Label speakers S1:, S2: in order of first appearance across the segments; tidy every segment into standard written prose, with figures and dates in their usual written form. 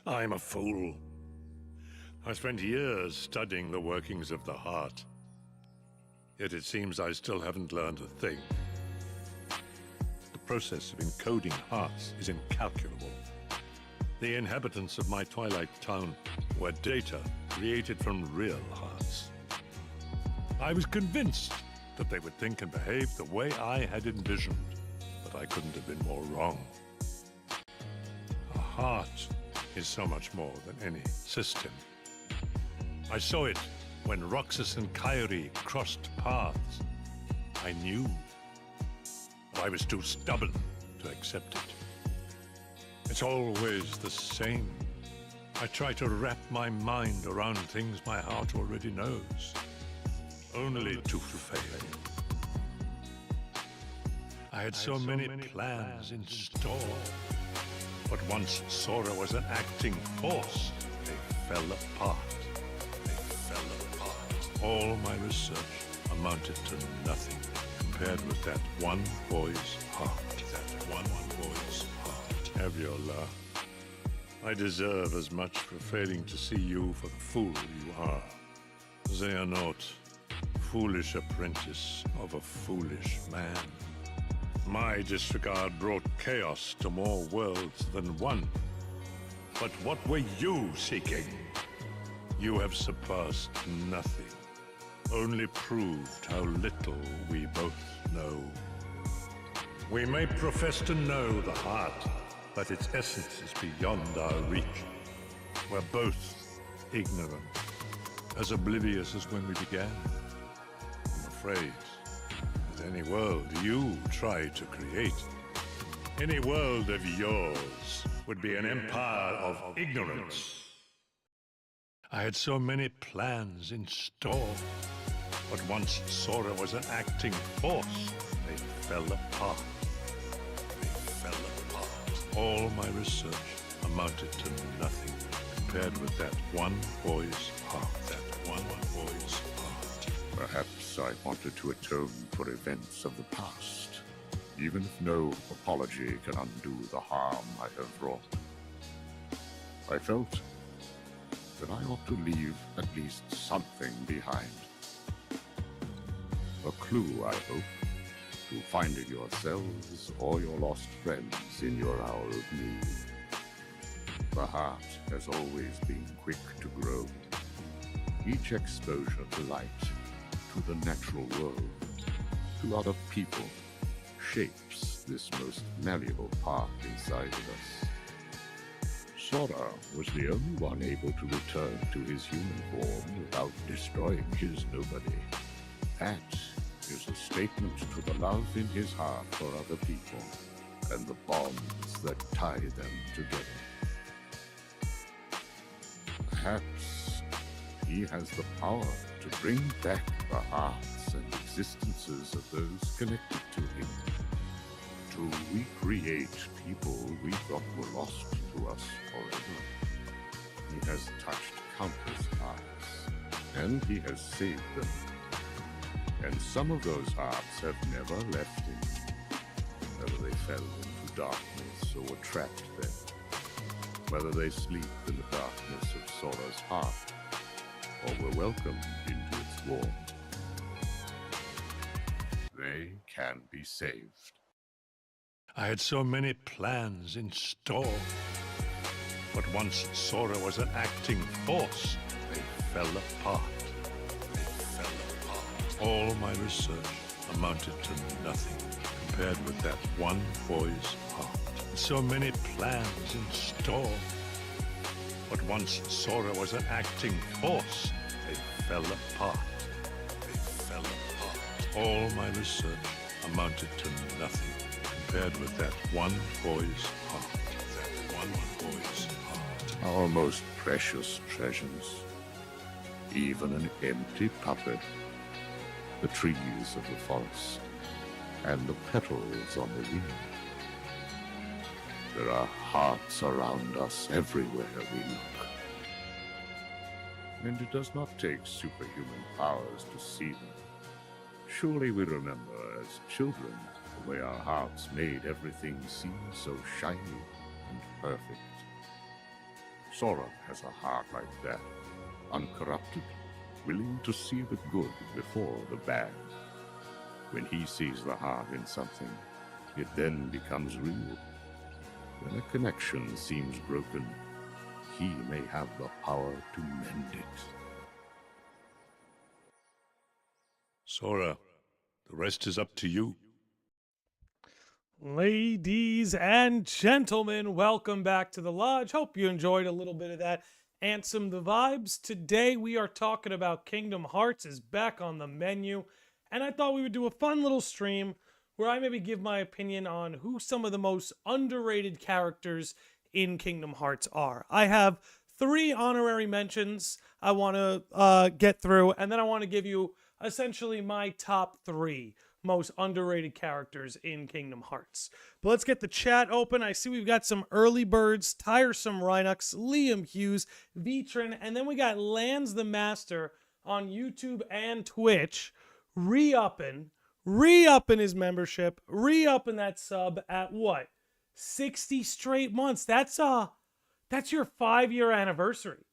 S1: I'm a fool. I spent years studying the workings of the heart. Yet it seems I still haven't learned a thing. The process of encoding hearts is incalculable. The inhabitants of my twilight town were data created from real hearts. I was convinced that they would think and behave the way I had envisioned, but I couldn't have been more wrong. A heart is so much more than any system. I saw it when Roxas and Kyrie crossed paths. I knew, but I was too stubborn to accept it. It's always the same. I try to wrap my mind around things my heart already knows, only to fail. I had so many plans in store, but once Sora was an acting force, they fell apart. All my research amounted to nothing compared with that one boy's heart. Aviola, I deserve as much for failing to see you for the fool you are. Xehanort, foolish apprentice of a foolish man. My disregard brought chaos to more worlds than one. But what were you seeking? You have surpassed nothing. Only proved how little we both know. We may profess to know the heart, but its essence is beyond our reach. We're both ignorant, as oblivious as when we began. I'm afraid that any world you try to create, any world of yours, would be an empire of ignorance. I had so many plans in store, but once Sora was an acting force, they fell apart. All my research amounted to nothing compared with that one boy's heart.
S2: Perhaps I wanted to atone for events of the past, even if no apology can undo the harm I have wrought. I felt that I ought to leave at least something behind. A clue, I hope, to finding yourselves or your lost friends in your hour of need. The heart has always been quick to grow. Each exposure to light, to the natural world, to other people, shapes this most malleable part inside of us. Sora was the only one able to return to his human form without destroying his nobody. That is a statement to the love in his heart for other people and the bonds that tie them together. Perhaps he has the power to bring back the hearts and existences of those connected to him, to recreate people we thought were lost to us forever. He has touched countless hearts, and he has saved them. And some of those hearts have never left him, whether they fell into darkness or were trapped there, whether they sleep in the darkness of Sora's heart, or were welcomed into its warmth. They can be saved.
S1: I had so many plans in store, but once Sora was an acting force, they fell apart. All my research amounted to nothing compared with that one boy's heart. So many plans in store, but once Sora was an acting force, they fell apart. All my research amounted to nothing compared with that one boy's heart.
S2: Our most precious treasures, even an empty puppet, the trees of the forest, and the petals on the wind. There are hearts around us everywhere we look. And it does not take superhuman powers to see them. Surely we remember as children the way our hearts made everything seem so shiny and perfect. Sora has a heart like that, uncorrupted, willing to see the good before the bad. When he sees the heart in something, it then becomes real. When a connection seems broken, he may have the power to mend it.
S1: Sora, the rest is up to you.
S3: Ladies and gentlemen, welcome back to the Lodge. Hope you enjoyed a little bit of that Ansem the Vibes. Today we are talking about Kingdom Hearts is back on the menu, and I thought we would do a fun little stream where I maybe give my opinion on who some of the most underrated characters in Kingdom Hearts are. I have 3 honorary mentions I want to get through, and then I want to give you essentially my top 3 most underrated characters in Kingdom Hearts. But let's get the chat open. I see we've got some early birds, Tiresome Rhinox, Liam Hughes, Vitrin, and then we got Lands the Master on YouTube and Twitch, re-upping his membership, re-upping that sub at what? 60 straight months. That's your 5-year anniversary.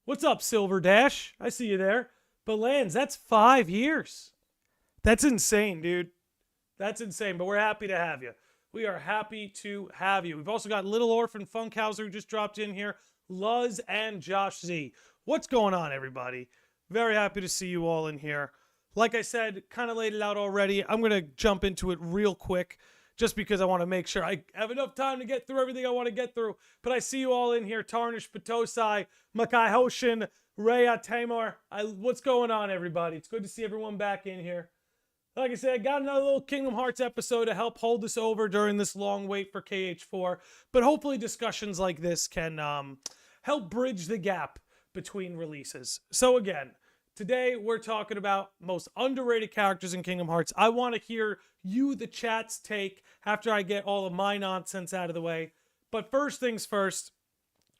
S3: What's up, Silver Dash? I see you there. But Lands, that's 5 years. That's insane, dude. That's insane, but we're happy to have you. We are happy to have you. We've also got Little Orphan Funkhauser who just dropped in here, Luz, and Josh Z. What's going on, everybody? Very happy to see you all in here. Like I said, kind of laid it out already. I'm going to jump into it real quick just because I want to make sure I have enough time to get through everything I want to get through. But I see you all in here. Tarnish, Patosai, Makai Hoshin, Rhea, Tamar. What's going on, everybody? It's good to see everyone back in here. Like I said, I got another little Kingdom Hearts episode to help hold us over during this long wait for KH4. But hopefully discussions like this can help bridge the gap between releases. So again, today we're talking about most underrated characters in Kingdom Hearts. I want to hear you, the chat's take, after I get all of my nonsense out of the way. But first things first,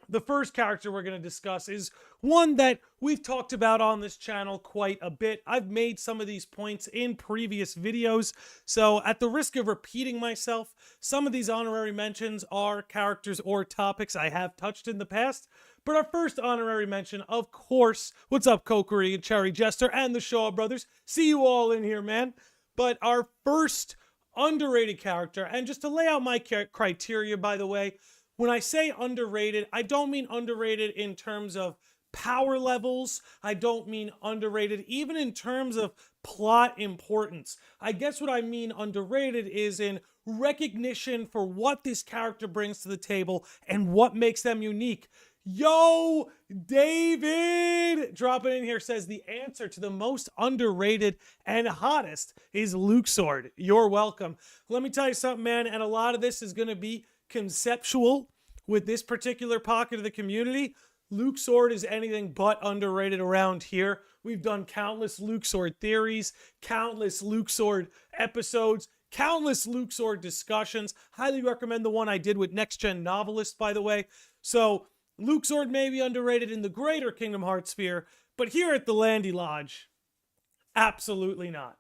S3: the first character we're going to discuss is one that we've talked about on this channel quite a bit. I've made some of these points in previous videos, so at the risk of repeating myself, some of these honorary mentions are characters or topics I have touched in the past. But our first honorary mention, of course, what's up, Kokiri and Cherry Jester and the Shaw Brothers? See you all in here, man. But our first underrated character, and just to lay out my criteria, by the way, when I say underrated, I don't mean underrated in terms of power levels. I don't mean underrated even in terms of plot importance. I guess what I mean underrated is in recognition for what this character brings to the table and what makes them unique. Yo, David, dropping in here, says the answer to the most underrated and hottest is Luxord. You're welcome. Let me tell you something, man, and a lot of this is going to be conceptual with this particular pocket of the community. Luxord is anything but underrated around here. We've done countless Luxord theories, countless Luxord episodes, countless Luxord discussions. Highly recommend the one I did with Next Gen Novelist, by the way. So Luxord may be underrated in the greater Kingdom Hearts sphere, but here at the Landy Lodge, absolutely not.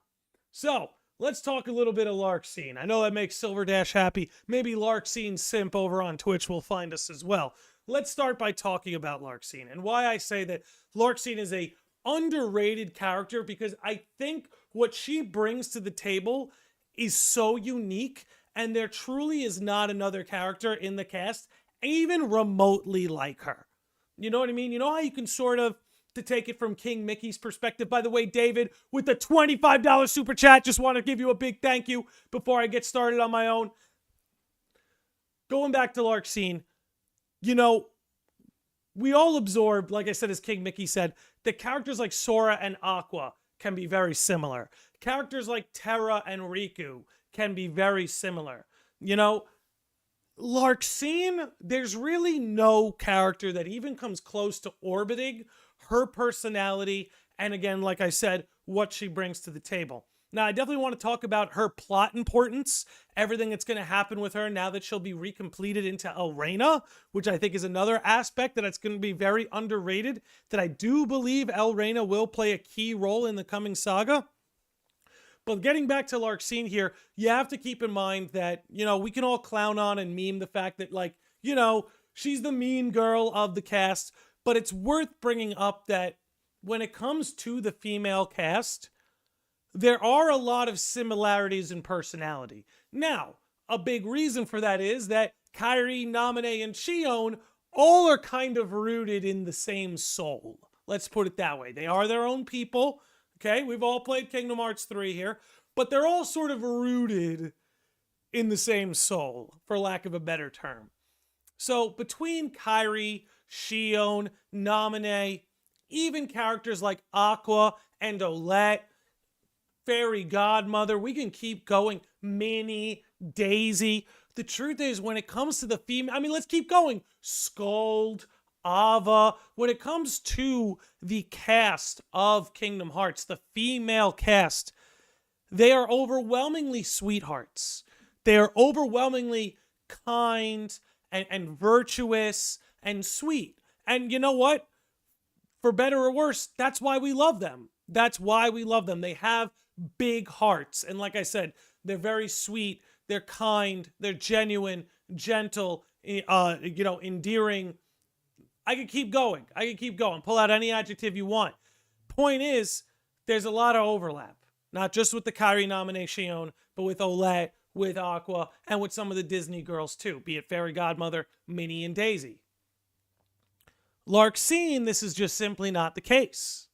S3: So let's talk a little bit of Larxene. I know that makes Silver Dash happy. Maybe Larxene Simp over on Twitch will find us as well. Let's start by talking about Larxene and why I say that Larxene is a underrated character, because I think what she brings to the table is so unique, and there truly is not another character in the cast even remotely like her. You know what I mean? You know how you can sort of, to take it from King Mickey's perspective. By the way, David, with the $25 super chat, just want to give you a big thank you before I get started on my own. Going back to Larxene, you know, we all absorb, like I said, as King Mickey said, that characters like Sora and Aqua can be very similar. Characters like Terra and Riku can be very similar. You know, Larxene, there's really no character that even comes close to orbiting her personality, and again, like I said, what she brings to the table. Now, I definitely want to talk about her plot importance, everything that's going to happen with her now that she'll be recompleted into Elrena, which I think is another aspect that's going to be very underrated, that I do believe Elrena will play a key role in the coming saga. But getting back to Larxene here, you have to keep in mind that, we can all clown on and meme the fact that, she's the mean girl of the cast, but it's worth bringing up that when it comes to the female cast, there are a lot of similarities in personality. Now, a big reason for that is that Kairi, Naminé, and Xion all are kind of rooted in the same soul. Let's put it that way. They are their own people. Okay, we've all played Kingdom Hearts 3 here, but they're all sort of rooted in the same soul, for lack of a better term. So between Kairi, Xion, Naminé, even characters like Aqua and Olette, Fairy Godmother, we can keep going, Minnie, Daisy. The truth is, when it comes to the female, let's keep going. Skuld, Ava. When it comes to the cast of Kingdom Hearts, the female cast, they are overwhelmingly sweethearts. They are overwhelmingly kind and virtuous and sweet. And you know what? For better or worse, that's why we love them. That's why we love them. They have big hearts. And like I said, they're very sweet. They're kind. They're genuine, gentle, endearing. I could keep going. Pull out any adjective you want. Point is, there's a lot of overlap. Not just with the Kairi, Naminé, Xion, but with Olette, with Aqua, and with some of the Disney girls too, be it Fairy Godmother, Minnie, and Daisy. Larxene, this is just simply not the case.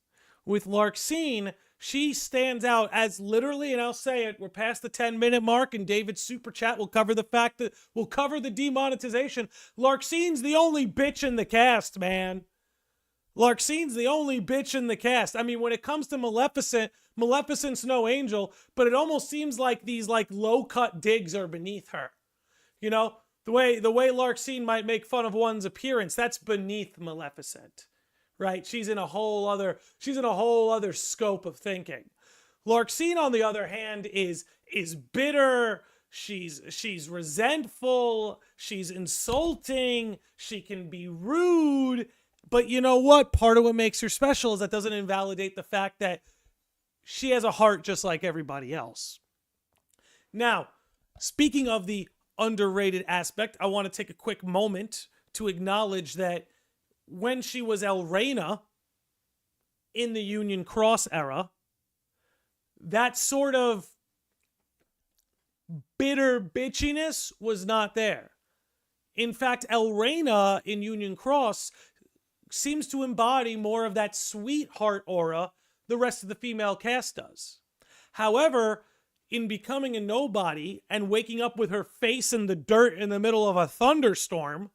S3: With Larxene, she stands out as literally, and I'll say it, we're past the 10-minute mark, and David's super chat will cover the fact that we'll cover the demonetization. Larxene's the only bitch in the cast, man. Larxene's the only bitch in the cast. When it comes to Maleficent, Maleficent's no angel, but it almost seems like these low-cut digs are beneath her. The way Larxene might make fun of one's appearance, that's beneath Maleficent. Right? She's in a whole other scope of thinking. Larxene, on the other hand, is bitter. She's resentful. She's insulting. She can be rude. But you know what? Part of what makes her special is that doesn't invalidate the fact that she has a heart just like everybody else. Now, speaking of the underrated aspect, I want to take a quick moment to acknowledge that when she was Elrena in the Union Cross era, that sort of bitter bitchiness was not there. In fact, Elrena in Union Cross seems to embody more of that sweetheart aura the rest of the female cast does. However, in becoming a nobody and waking up with her face in the dirt in the middle of a thunderstorm,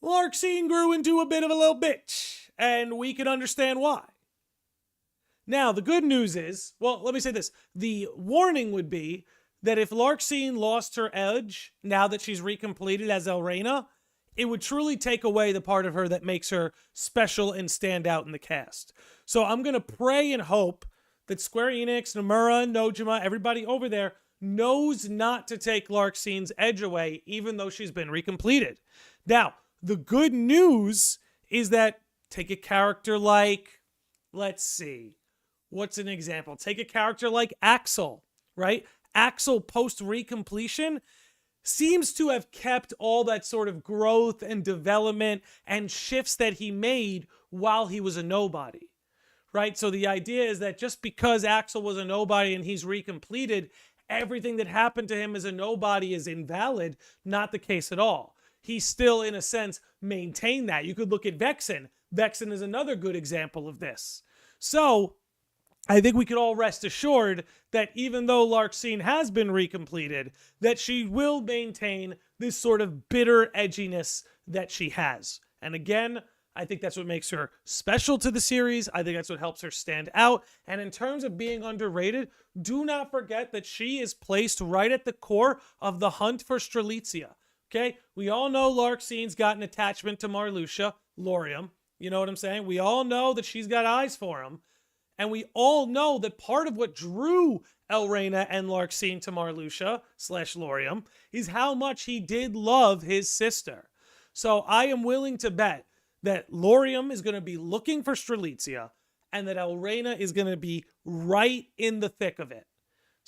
S3: Larxene grew into a bit of a little bitch, and we can understand why. Now, the good news is, well, let me say this. The warning would be that if Larxene lost her edge now that she's recompleted as Elrena, it would truly take away the part of her that makes her special and stand out in the cast. So I'm going to pray and hope that Square Enix, Nomura, Nojima, everybody over there knows not to take Larxene's edge away, even though she's been recompleted. Now, the good news is that take a character like, let's see, what's an example? Take a character like Axel, right? Axel post-recompletion seems to have kept all that sort of growth and development and shifts that he made while he was a nobody, right? So the idea is that just because Axel was a nobody and he's recompleted, everything that happened to him as a nobody is invalid. Not the case at all. He still, in a sense, maintained that. You could look at Vexen. Vexen is another good example of this. So, I think we could all rest assured that even though Larxene has been recompleted, that she will maintain this sort of bitter edginess that she has. And again, I think that's what makes her special to the series. I think that's what helps her stand out. And in terms of being underrated, do not forget that she is placed right at the core of the hunt for Strelitzia. Okay, we all know Larxene's got an attachment to Marluxia, Lauriam. You know what I'm saying? We all know that she's got eyes for him. And we all know that part of what drew Elrena and Larxene to Marluxia / Lauriam is how much he did love his sister. So I am willing to bet that Lauriam is going to be looking for Strelitzia and that Elrena is going to be right in the thick of it.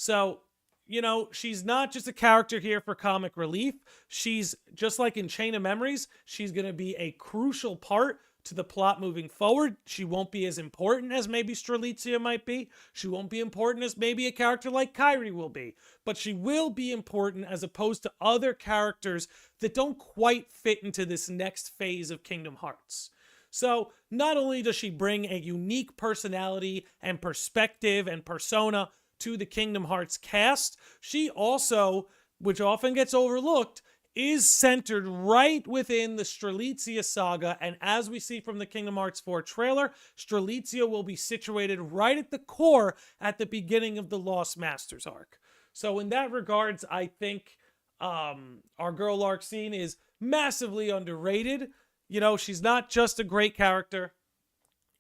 S3: So, you know, she's not just a character here for comic relief. She's just like in Chain of Memories, she's going to be a crucial part to the plot moving forward. She won't be as important as maybe Strelitzia might be. She won't be important as maybe a character like Kairi will be. But she will be important as opposed to other characters that don't quite fit into this next phase of Kingdom Hearts. So not only does she bring a unique personality and perspective and persona to the Kingdom Hearts cast, she also, which often gets overlooked, is centered right within the Strelitzia saga. And as we see from the Kingdom Hearts 4 trailer, Strelitzia will be situated right at the core at the beginning of the Lost Masters arc. So in that regards, I think our girl Larxene is massively underrated. You know, she's not just a great character.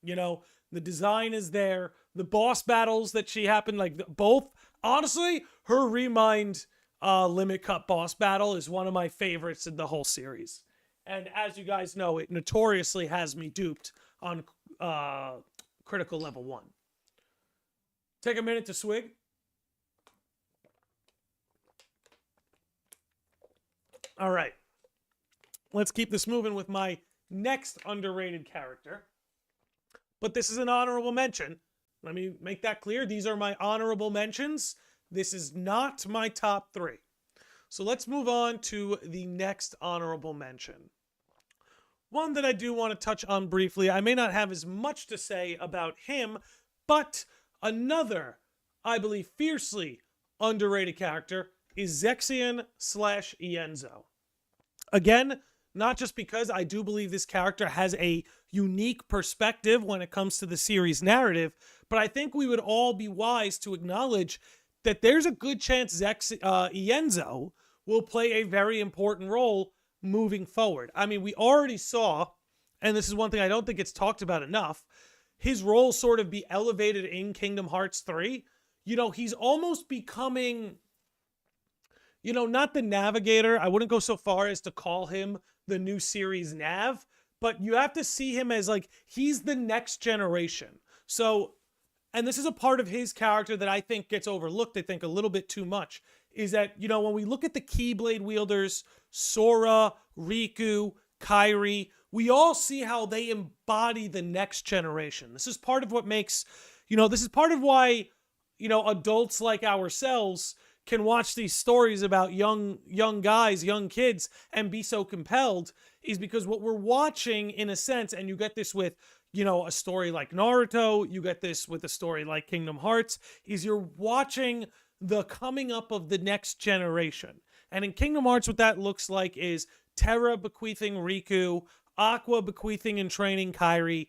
S3: You know, the design is there. The boss battles that she happened, like both, honestly, her Remind Limit Cut boss battle is one of my favorites in the whole series. And as you guys know, it notoriously has me duped on Critical Level 1. Take a minute to swig. All right. Let's keep this moving with my next underrated character. But this is an honorable mention. Let me make that clear. These are my honorable mentions. This is not my top 3. So let's move on to the next honorable mention. One that I do want to touch on briefly. I may not have as much to say about him, but another, I believe, fiercely underrated character is Zexion/Ienzo. Again, not just because I do believe this character has a unique perspective when it comes to the series narrative, but I think we would all be wise to acknowledge that there's a good chance Ienzo will play a very important role moving forward. I mean, we already saw, and this is one thing I don't think it's talked about enough, his role sort of be elevated in Kingdom Hearts 3. You know, he's almost becoming, you know, not the navigator. I wouldn't go so far as to call him the new series Nav, but you have to see him as like, he's the next generation. So, and this is a part of his character that I think gets overlooked, I think, a little bit too much, is that, you know, when we look at the Keyblade wielders, Sora, Riku, Kairi, we all see how they embody the next generation. This is part of what makes, you know, this is part of why, you know, adults like ourselves can watch these stories about young guys, young kids, and be so compelled, is because what we're watching, in a sense, and you get this with, you know, a story like Naruto, you get this with a story like Kingdom Hearts, is you're watching the coming up of the next generation. And in Kingdom Hearts, what that looks like is Terra bequeathing Riku, Aqua bequeathing and training Kairi,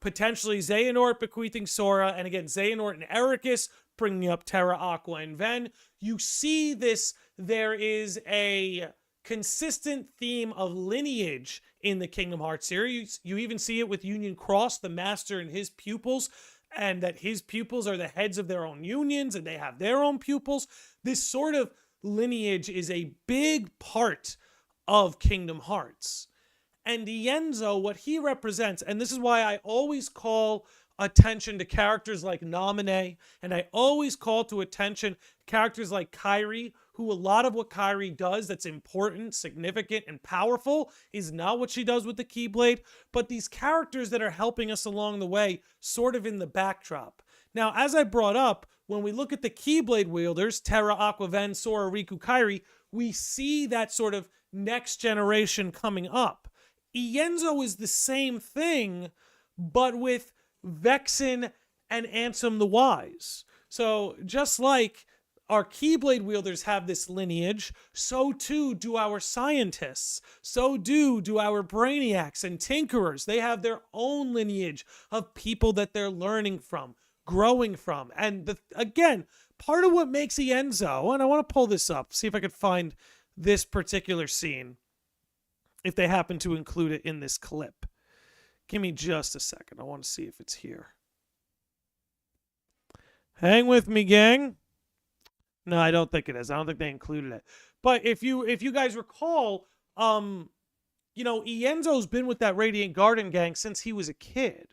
S3: potentially Xehanort bequeathing Sora, and again, Xehanort and Ericus bringing up Terra, Aqua, and Ven. You see this, there is a consistent theme of lineage in the Kingdom Hearts series. You even see it with Union Cross, the master and his pupils, and that his pupils are the heads of their own unions and they have their own pupils. This sort of lineage is a big part of Kingdom Hearts. And Ienzo, what he represents, and this is why I always call attention to characters like Naminé, and I always call to attention characters like Kairi, who a lot of what Kairi does that's important, significant, and powerful is not what she does with the Keyblade, but these characters that are helping us along the way, sort of in the backdrop. Now, as I brought up, when we look at the Keyblade wielders, Terra, Aqua, Ven, Sora, Riku, Kairi, we see that sort of next generation coming up. Ienzo is the same thing, but with Vexen and Ansem the Wise. So just like our Keyblade wielders have this lineage, so too do our scientists. So do our Brainiacs and Tinkerers. They have their own lineage of people that they're learning from, growing from. And again, part of what makes Ienzo, and I want to pull this up, see if I could find this particular scene, if they happen to include it in this clip. Give me just a second. I want to see if it's here. Hang with me, gang. No, I don't think it is. I don't think they included it. But if you guys recall, you know, Ienzo's been with that Radiant Garden gang since he was a kid.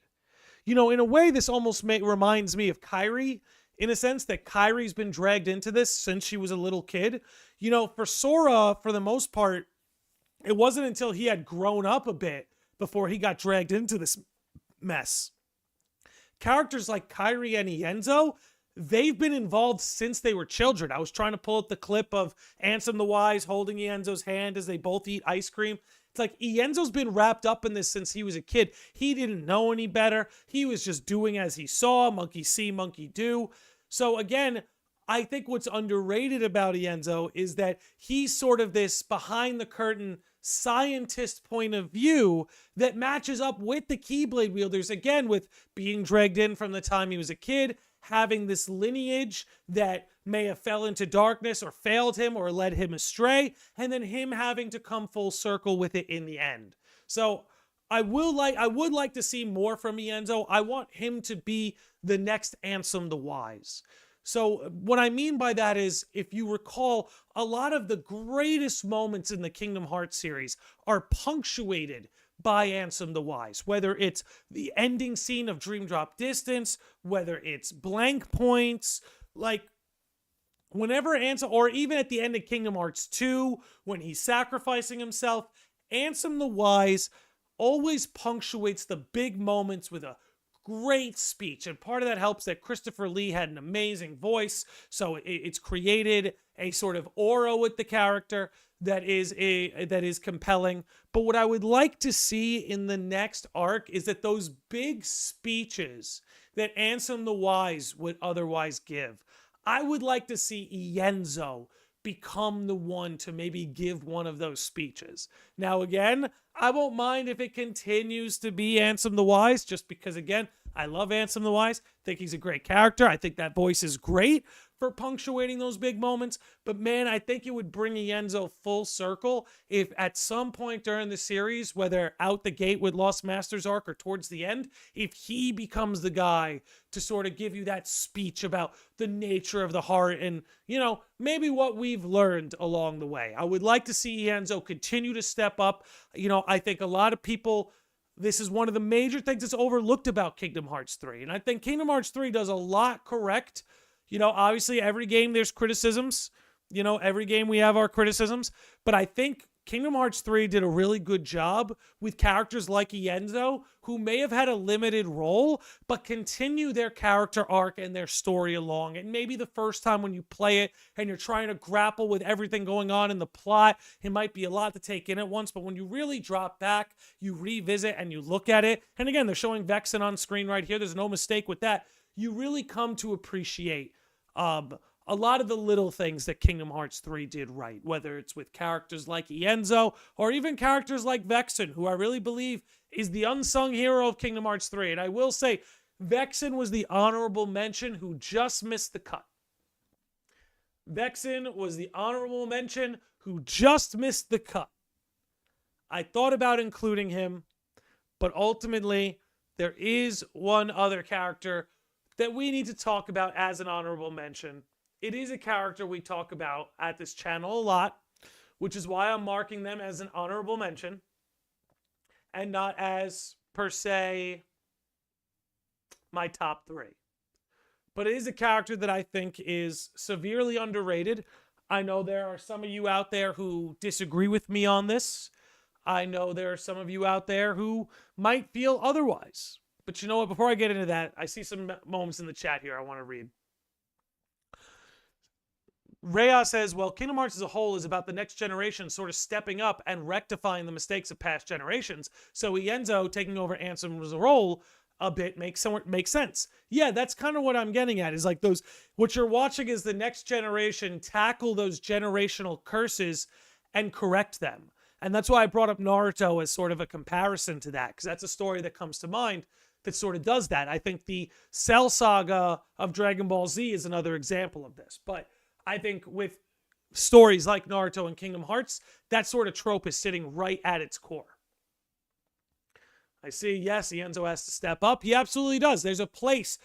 S3: You know, in a way, this almost reminds me of Kairi, in a sense, that Kairi's been dragged into this since she was a little kid. You know, for Sora, for the most part, it wasn't until he had grown up a bit before he got dragged into this mess. Characters like Kairi and Ienzo, they've been involved since they were children. I was trying to pull up the clip of Ansem the Wise holding Ienzo's hand as they both eat ice cream. It's like Ienzo's been wrapped up in this since he was a kid. He didn't know any better. He was just doing as he saw, monkey see, monkey do. So again, I think what's underrated about Ienzo is that he's sort of this behind the curtain scientist point of view that matches up with the Keyblade wielders, again, with being dragged in from the time he was a kid, having this lineage that may have fell into darkness or failed him or led him astray, and then him having to come full circle with it in the end. So I would like to see more from Ienzo. I want him to be the next Ansem the Wise. So what I mean by that is, if you recall, a lot of the greatest moments in the Kingdom Hearts series are punctuated by Ansem the Wise, whether it's the ending scene of Dream Drop Distance, whether it's blank points, like whenever Ansem, or even at the end of Kingdom Hearts 2, when he's sacrificing himself, Ansem the Wise always punctuates the big moments with a great speech. And part of that helps that Christopher Lee had an amazing voice, so it's created a sort of aura with the character that is compelling. But what I would like to see in the next arc is that those big speeches that Ansem the Wise would otherwise give, I would like to see Ienzo become the one to maybe give one of those speeches. Now, again, I won't mind if it continues to be Ansem the Wise, just because, again, I love Ansem the Wise. I think he's a great character. I think that voice is great for punctuating those big moments. But man, I think it would bring Ienzo full circle if at some point during the series, whether out the gate with Lost Masters arc or towards the end, if he becomes the guy to sort of give you that speech about the nature of the heart and, you know, maybe what we've learned along the way. I would like to see Ienzo continue to step up. You know, I think a lot of people, this is one of the major things that's overlooked about Kingdom Hearts 3. And I think Kingdom Hearts 3 does a lot correct. You know, obviously every game there's criticisms. You know, every game we have our criticisms. But I think Kingdom Hearts 3 did a really good job with characters like Ienzo, who may have had a limited role, but continue their character arc and their story along. And maybe the first time when you play it and you're trying to grapple with everything going on in the plot, it might be a lot to take in at once. But when you really drop back, you revisit and you look at it. And again, they're showing Vexen on screen right here. There's no mistake with that. You really come to appreciate a lot of the little things that Kingdom Hearts 3 did right, whether it's with characters like Ienzo or even characters like Vexen, who I really believe is the unsung hero of Kingdom Hearts 3. And I will say, Vexen was the honorable mention who just missed the cut. Vexen was the honorable mention who just missed the cut. I thought about including him, but ultimately, there is one other character that we need to talk about as an honorable mention. It is a character we talk about at this channel a lot, which is why I'm marking them as an honorable mention and not as, per se, my top 3. But it is a character that I think is severely underrated. I know there are some of you out there who disagree with me on this. I know there are some of you out there who might feel otherwise. But you know what? Before I get into that, I see some moments in the chat here I want to read. Rhea says, well, Kingdom Hearts as a whole is about the next generation sort of stepping up and rectifying the mistakes of past generations. So Ienzo taking over Ansem's role a bit makes sense. Yeah, that's kind of what I'm getting at, is like those, what you're watching is the next generation tackle those generational curses and correct them. And that's why I brought up Naruto as sort of a comparison to that, because that's a story that comes to mind that sort of does that. I think the Cell Saga of Dragon Ball Z is another example of this. But I think with stories like Naruto and Kingdom Hearts, that sort of trope is sitting right at its core. I see, yes, Ienzo has to step up. He absolutely does. There's a place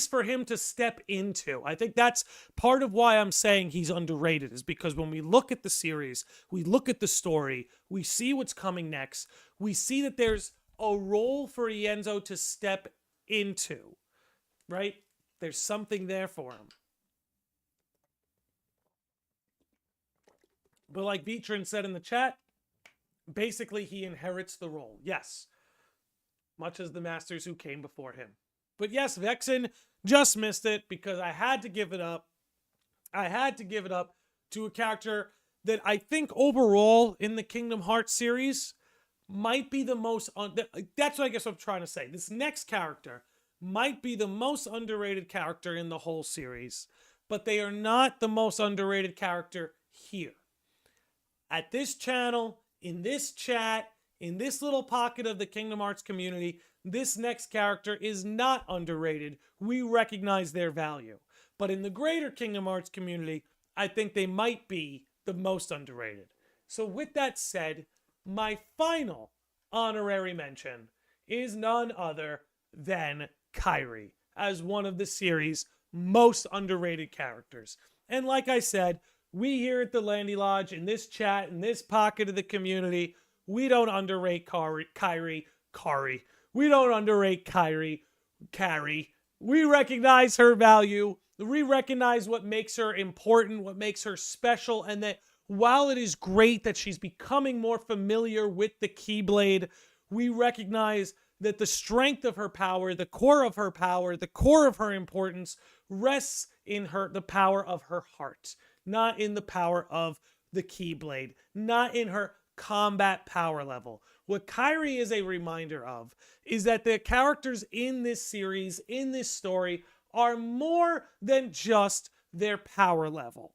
S3: for him to step into. I think that's part of why I'm saying he's underrated, is because when we look at the series, we look at the story, we see what's coming next, we see that there's a role for Ienzo to step into, right? There's something there for him. But like Vitrin said in the chat, basically he inherits the role. Yes. Much as the masters who came before him. But yes, Vexen just missed it because I had to give it up. I had to give it up to a character that I think overall in the Kingdom Hearts series might be the most... that's what I guess I'm trying to say. This next character might be the most underrated character in the whole series, but they are not the most underrated character here. At this channel, in this chat, in this little pocket of the Kingdom Hearts community, this next character is not underrated. We recognize their value. But in the greater Kingdom Hearts community, I think they might be the most underrated. So with that said, my final honorary mention is none other than Kairi as one of the series' most underrated characters. And like I said, we here at the Landy Lodge, in this chat, in this pocket of the community, we don't underrate Kairi. We don't underrate Kairi. We recognize her value. We recognize what makes her important, what makes her special, and that while it is great that she's becoming more familiar with the Keyblade, we recognize that the strength of her power, the core of her power, the core of her importance rests in the power of her heart, not in the power of the Keyblade, not in her combat power level. What Kairi is a reminder of is that the characters in this series, in this story, are more than just their power level.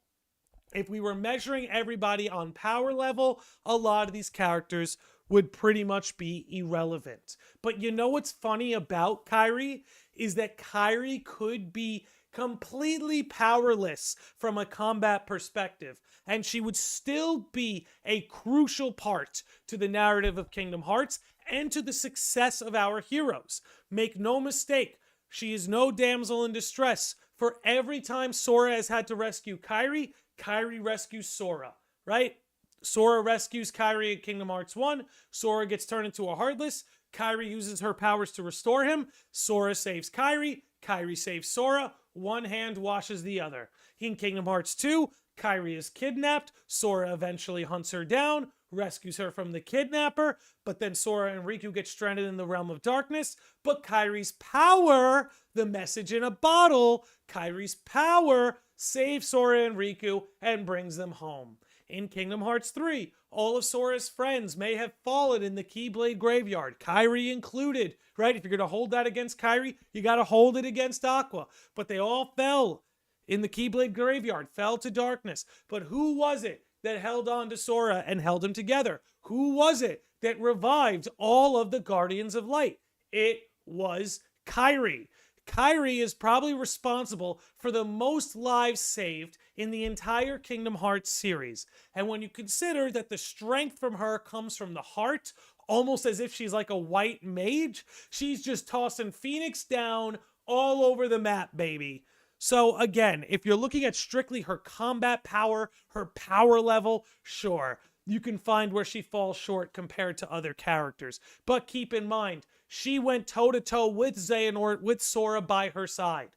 S3: If we were measuring everybody on power level, a lot of these characters would pretty much be irrelevant. But you know what's funny about Kairi is that Kairi could be completely powerless from a combat perspective, and she would still be a crucial part to the narrative of Kingdom Hearts and to the success of our heroes. Make no mistake, she is no damsel in distress. For every time Sora has had to rescue Kairi, Kairi rescues Sora, right? Sora rescues Kairi in Kingdom Hearts 1. Sora gets turned into a Heartless. Kairi uses her powers to restore him. Sora saves Kairi. Kairi saves Sora. One hand washes the other. In Kingdom Hearts 2, Kairi is kidnapped. Sora eventually hunts her down, rescues her from the kidnapper, but then Sora and Riku get stranded in the Realm of Darkness. But Kairi's power, the message in a bottle, Kairi's power saves Sora and Riku and brings them home. In Kingdom Hearts 3, all of Sora's friends may have fallen in the Keyblade graveyard, Kairi included, right? If you're going to hold that against Kairi, you got to hold it against Aqua. But they all fell in the Keyblade graveyard, fell to darkness. But who was it that held on to Sora and held him together? Who was it that revived all of the Guardians of Light? It was Kairi. Kairi is probably responsible for the most lives saved in the entire Kingdom Hearts series. And when you consider that the strength from her comes from the heart, almost as if she's like a white mage, she's just tossing Phoenix down all over the map, baby. So again, if you're looking at strictly her combat power, her power level, sure, you can find where she falls short compared to other characters. But keep in mind, she went toe-to-toe with Xehanort, with Sora by her side.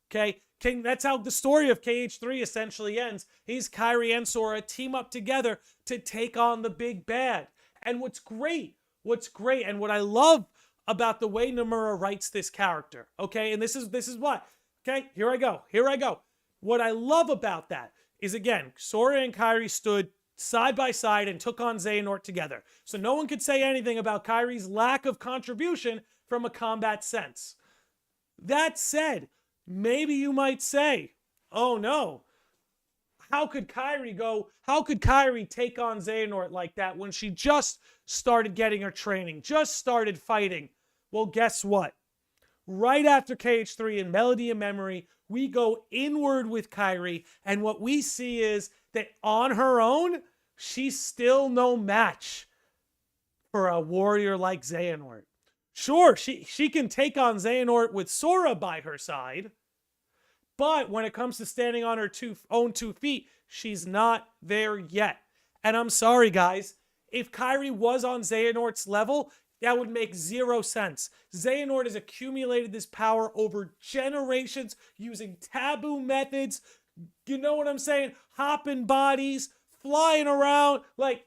S3: Okay? That's how the story of KH3 essentially ends. Is Kairi and Sora team up together to take on the big bad. And what's great, and what I love about the way Nomura writes this character, okay? And this is what, okay? Here I go. What I love about that is, again, Sora and Kairi stood side by side and took on Xehanort together. So no one could say anything about Kairi's lack of contribution from a combat sense. That said, maybe you might say, oh no, how could Kairi take on Xehanort like that when she just started getting her training, just started fighting? Well, guess what? Right after KH3 and Melody of Memory, we go inward with Kairi, and what we see is that on her own, she's still no match for a warrior like Xehanort. Sure, she can take on Xehanort with Sora by her side, but when it comes to standing on her own 2 feet, she's not there yet. And I'm sorry, guys, if Kairi was on Xehanort's level, That would make zero sense. Xehanort has accumulated this power over generations using taboo methods. You know what I'm saying? Hopping bodies, flying around. Like,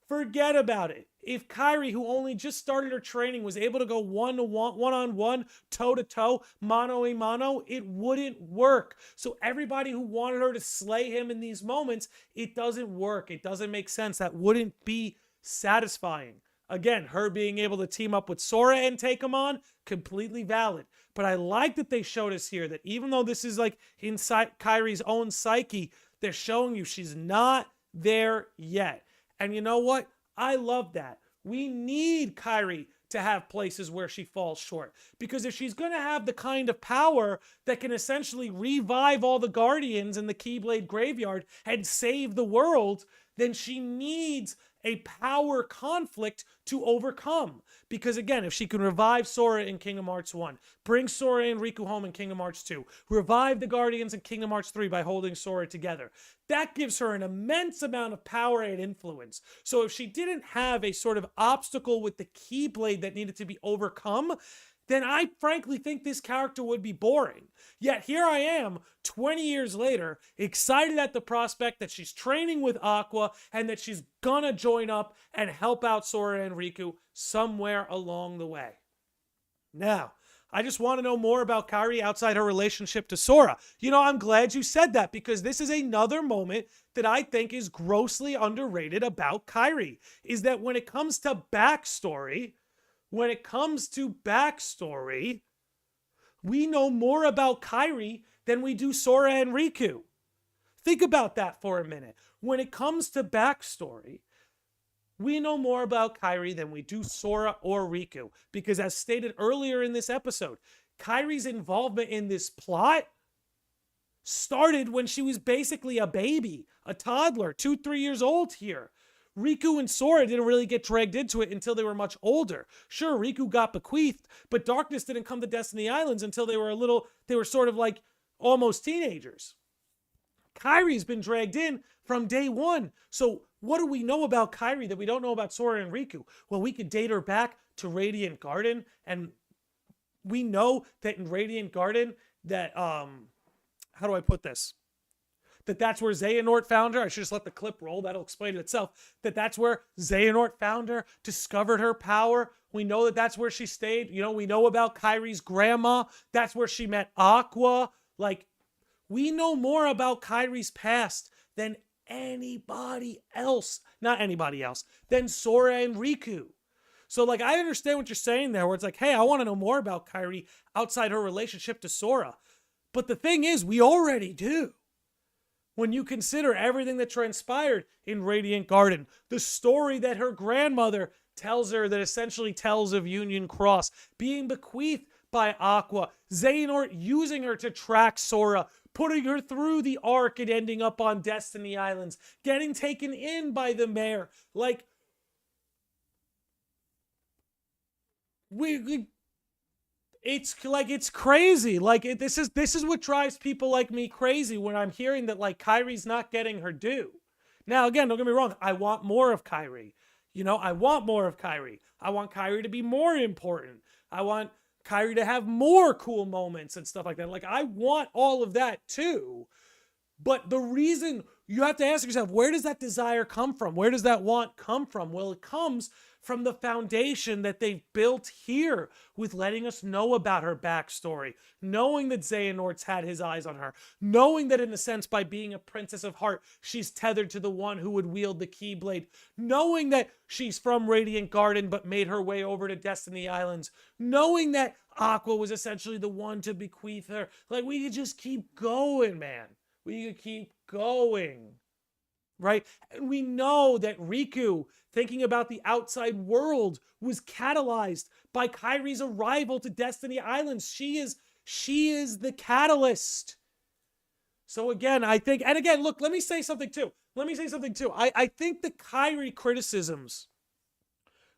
S3: forget about it. If Kairi, who only just started her training, was able to go one-on-one, toe-to-toe, mano-a-mano, it wouldn't work. So everybody who wanted her to slay him in these moments, it doesn't work. It doesn't make sense. That wouldn't be satisfying. Again, her being able to team up with Sora and take him on, completely valid. But I like that they showed us here that even though this is like inside Kairi's own psyche, they're showing you she's not there yet. And you know what? I love that. We need Kairi to have places where she falls short. Because if she's going to have the kind of power that can essentially revive all the Guardians in the Keyblade graveyard and save the world, then she needs a power conflict to overcome. Because again, if she can revive Sora in Kingdom Hearts 1, bring Sora and Riku home in Kingdom Hearts 2, revive the Guardians in Kingdom Hearts 3 by holding Sora together, that gives her an immense amount of power and influence. So if she didn't have a sort of obstacle with the Keyblade that needed to be overcome, then I frankly think this character would be boring. Yet here I am, 20 years later, excited at the prospect that she's training with Aqua and that she's gonna join up and help out Sora and Riku somewhere along the way. Now, I just want to know more about Kairi outside her relationship to Sora. You know, I'm glad you said that because this is another moment that I think is grossly underrated about Kairi, is that when it comes to backstory, we know more about Kairi than we do Sora and Riku. Think about that for a minute. When it comes to backstory, we know more about Kairi than we do Sora or Riku. Because as stated earlier in this episode, Kairi's involvement in this plot started when she was basically a baby, a toddler, 2-3 years old here. Riku and Sora didn't really get dragged into it until they were much older. Sure, Riku got bequeathed, but Darkness didn't come to Destiny Islands until they were sort of like almost teenagers. Kairi's been dragged in from day one. So what do we know about Kairi that we don't know about Sora and Riku? Well, we could date her back to Radiant Garden, and we know that in Radiant Garden that, how do I put this? That's where Xehanort found her. I should just let the clip roll. That'll explain it itself. That's where Xehanort found her, discovered her power. We know that that's where she stayed. You know, we know about Kairi's grandma. That's where she met Aqua. Like, we know more about Kairi's past than anybody else. Not anybody else. Than Sora and Riku. So, like, I understand what you're saying there, where it's like, hey, I want to know more about Kairi outside her relationship to Sora. But the thing is, we already do. When you consider everything that transpired in Radiant Garden, the story that her grandmother tells her that essentially tells of Union Cross, being bequeathed by Aqua, Xehanort using her to track Sora, putting her through the arc and ending up on Destiny Islands, getting taken in by the mayor. Like, it's crazy. Like, this is what drives people like me crazy when I'm hearing that, like, Kairi's not getting her due. Now, again, don't get me wrong. I want more of Kairi. You know, I want more of Kairi. I want Kairi to be more important. I want Kairi to have more cool moments and stuff like that. Like, I want all of that too. But the reason you have to ask yourself, where does that desire come from? Where does that want come from? Well, it comes from the foundation that they've built here with letting us know about her backstory, knowing that Xehanort's had his eyes on her, knowing that in a sense by being a Princess of Heart, she's tethered to the one who would wield the Keyblade, knowing that she's from Radiant Garden but made her way over to Destiny Islands, knowing that Aqua was essentially the one to bequeath her. Like, we could just keep going, man. We could keep going. Right? And we know that Riku, thinking about the outside world, was catalyzed by Kairi's arrival to Destiny Islands. She is the catalyst. So again, I think, and again, look, let me say something too. I think the Kairi criticisms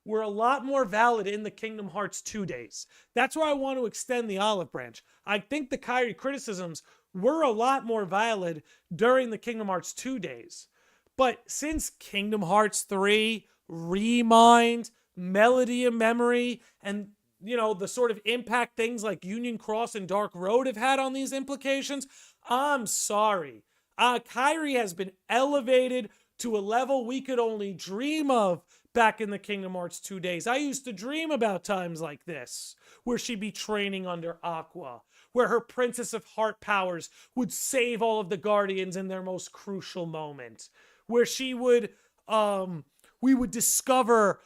S3: were a lot more valid in the Kingdom Hearts 2 days. That's where I want to extend the olive branch. I think the Kairi criticisms were a lot more valid during the Kingdom Hearts 2 days. But since Kingdom Hearts 3, Remind, melody and memory and, the sort of impact things like Union Cross and Dark Road have had on these implications, I'm sorry. Kairi has been elevated to a level we could only dream of back in the Kingdom Hearts 2 days. I used to dream about times like this, where she'd be training under Aqua, where her Princess of Heart powers would save all of the Guardians in their most crucial moment, where she would, we would discover,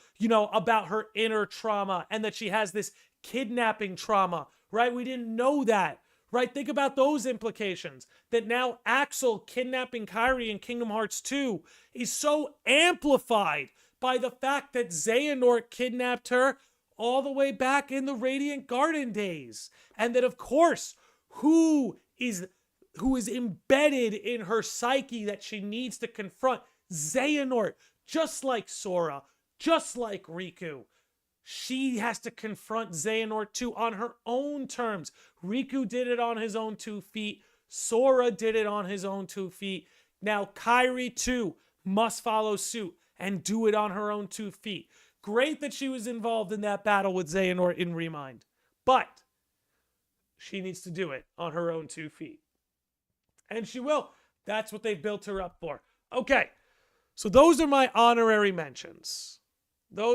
S3: about her inner trauma and that she has this kidnapping trauma, right? We didn't know that, right? Think about those implications. That now Axel kidnapping Kairi in Kingdom Hearts 2 is so amplified by the fact that Xehanort kidnapped her all the way back in the Radiant Garden days. And that, of course, who is embedded in her psyche that she needs to confront? Xehanort, just like Sora, just like Riku. She has to confront Xehanort too on her own terms. Riku did it on his own 2 feet. Sora did it on his own 2 feet. Now Kairi too must follow suit and do it on her own 2 feet. Great that she was involved in that battle with Xehanort in Remind. But she needs to do it on her own 2 feet. And she will. That's what they've built her up for. Okay. So those are my honorary mentions. I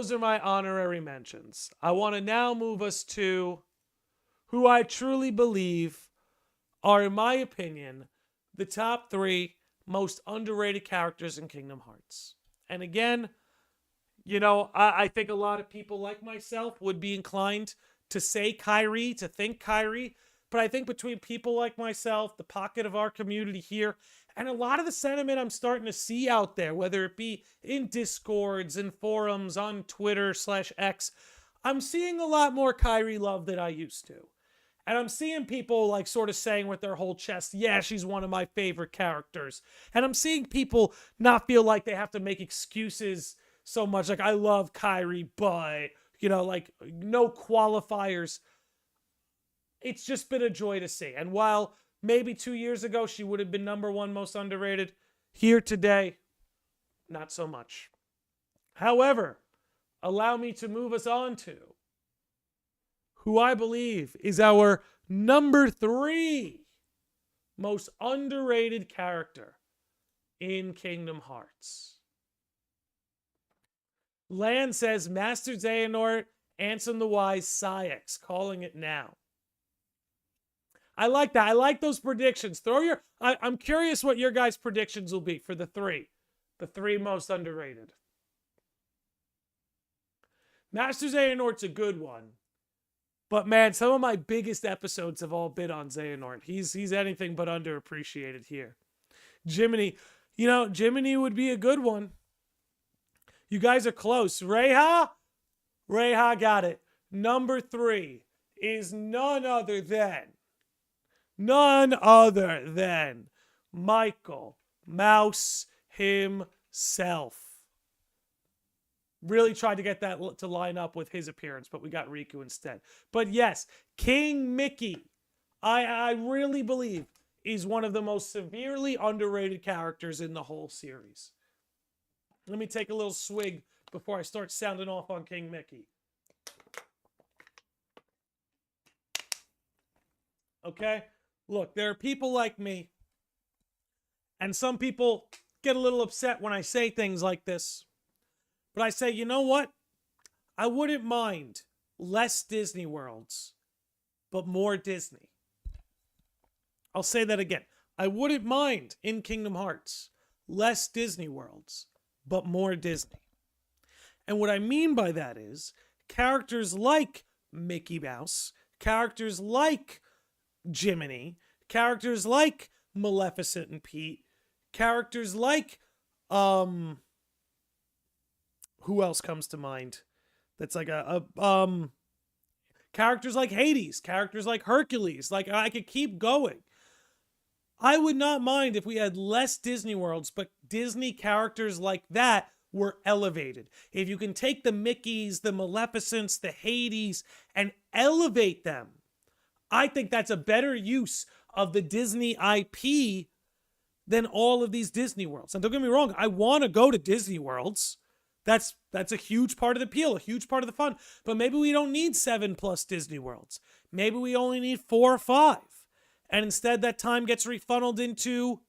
S3: want to now move us to who I truly believe are, in my opinion, the top 3 most underrated characters in Kingdom Hearts. And again, I think a lot of people like myself would be inclined to say Kairi, to think Kairi. But I think between people like myself, the pocket of our community here, and a lot of the sentiment I'm starting to see out there, whether it be in Discords and forums, on Twitter/X, I'm seeing a lot more Kairi love than I used to. And I'm seeing people like sort of saying with their whole chest, yeah, she's one of my favorite characters. And I'm seeing people not feel like they have to make excuses so much. Like, I love Kairi, but, like no qualifiers. It's just been a joy to see. And while maybe 2 years ago she would have been number 1 most underrated, here today, not so much. However, allow me to move us on to who I believe is our number 3 most underrated character in Kingdom Hearts. Lan says Master Xehanort, Ansem the Wise, Saïx, calling it now. I like that. I like those predictions. I'm curious what your guys' predictions will be for the 3 most underrated. Master Xehanort's a good one. But man, some of my biggest episodes have all been on Xehanort. He's anything but underappreciated here. Jiminy, Jiminy would be a good one. You guys are close. Reha got it. Number 3 is none other than Michael Mouse himself. Really tried to get that to line up with his appearance, but we got Riku instead. But yes, King Mickey, I really believe, is one of the most severely underrated characters in the whole series. Let me take a little swig before I start sounding off on King Mickey. Okay? Look, there are people like me, and some people get a little upset when I say things like this. But I say, you know what? I wouldn't mind less Disney Worlds, but more Disney. I'll say that again. I wouldn't mind in Kingdom Hearts less Disney Worlds, but more Disney. And what I mean by that is characters like Mickey Mouse, characters like Jiminy, characters like Maleficent and Pete, characters like who else comes to mind? That's like characters like Hades, characters like Hercules. Like, I could keep going. I would not mind if we had less Disney Worlds, but Disney characters like that were elevated. If you can take the Mickeys, the Maleficents, the Hades, and elevate them, I think that's a better use of the Disney IP than all of these Disney Worlds. And don't get me wrong, I want to go to Disney Worlds. That's a huge part of the appeal, a huge part of the fun. But maybe we don't need 7+ Disney Worlds. Maybe we only need 4 or 5. And instead that time gets refunneled into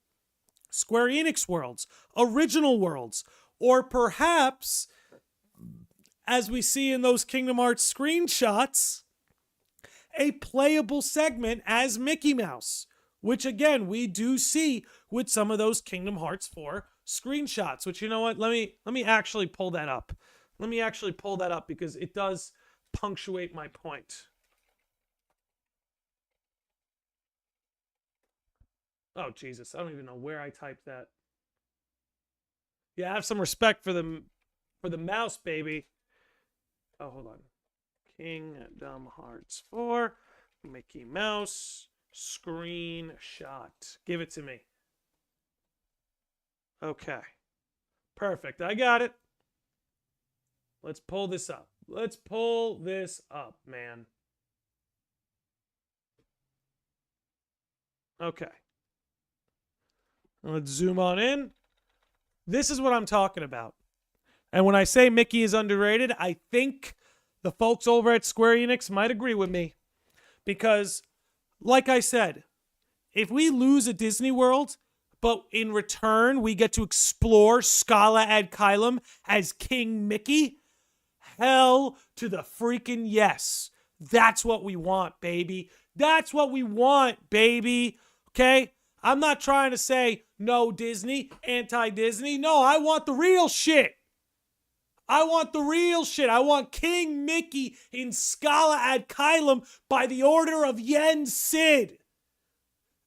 S3: Square Enix worlds, original worlds, or perhaps, as we see in those Kingdom Hearts screenshots, a playable segment as Mickey Mouse, which again, we do see with some of those Kingdom Hearts 4 screenshots, which, you know what, let me actually pull that up. Let me actually pull that up because it does punctuate my point. Oh, Jesus, I don't even know where I typed that. Yeah, have some respect for the mouse, baby. Oh, hold on. Kingdom Hearts 4, Mickey Mouse, screenshot. Give it to me. Okay. Perfect. I got it. Let's pull this up. Let's pull this up, man. Okay. Let's zoom on in. This is what I'm talking about. And when I say Mickey is underrated, I think the folks over at Square Enix might agree with me. Because, like I said, if we lose a Disney World, but in return we get to explore Scala ad Kylam as King Mickey, hell to the freaking yes. That's what we want, baby. That's what we want, baby. Okay? I'm not trying to say no Disney, anti-Disney. No, I want the real shit. I want the real shit. I want King Mickey in Scala ad Kylam by the order of Yen Sid.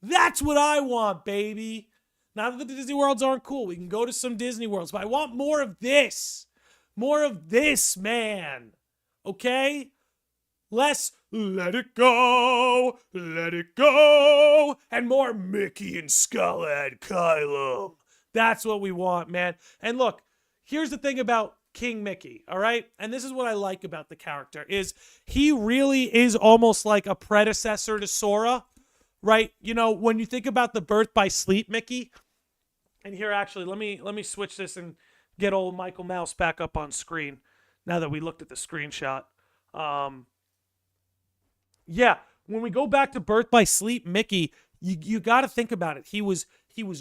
S3: That's what I want, baby. Not that the Disney Worlds aren't cool. We can go to some Disney Worlds, but I want more of this. More of this, man. Okay? Less let it go, and more Mickey and Scala ad Kylam. That's what we want, man. And look, here's the thing about King Mickey, all right? And this is what I like about the character, is he really is almost like a predecessor to Sora, right? You know, when you think about the Birth by Sleep Mickey, and here actually, let me switch this and get old Michael Mouse back up on screen now that we looked at the screenshot. Yeah, when we go back to Birth by Sleep Mickey, you got to think about it. He was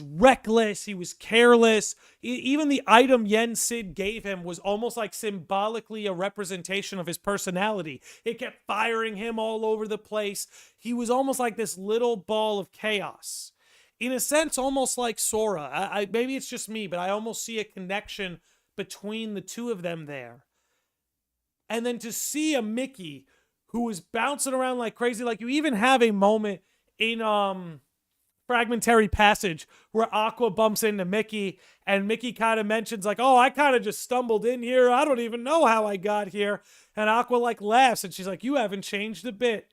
S3: reckless. He was careless. Even the item Yen Sid gave him was almost like symbolically a representation of his personality. It kept firing him all over the place. He was almost like this little ball of chaos. In a sense, almost like Sora. Maybe it's just me, but I almost see a connection between the two of them there. And then to see a Mickey who was bouncing around like crazy, like you even have a moment in Fragmentary Passage where Aqua bumps into Mickey and Mickey kind of mentions like, oh, I kind of just stumbled in here. I don't even know how I got here. And Aqua like laughs and she's like, you haven't changed a bit.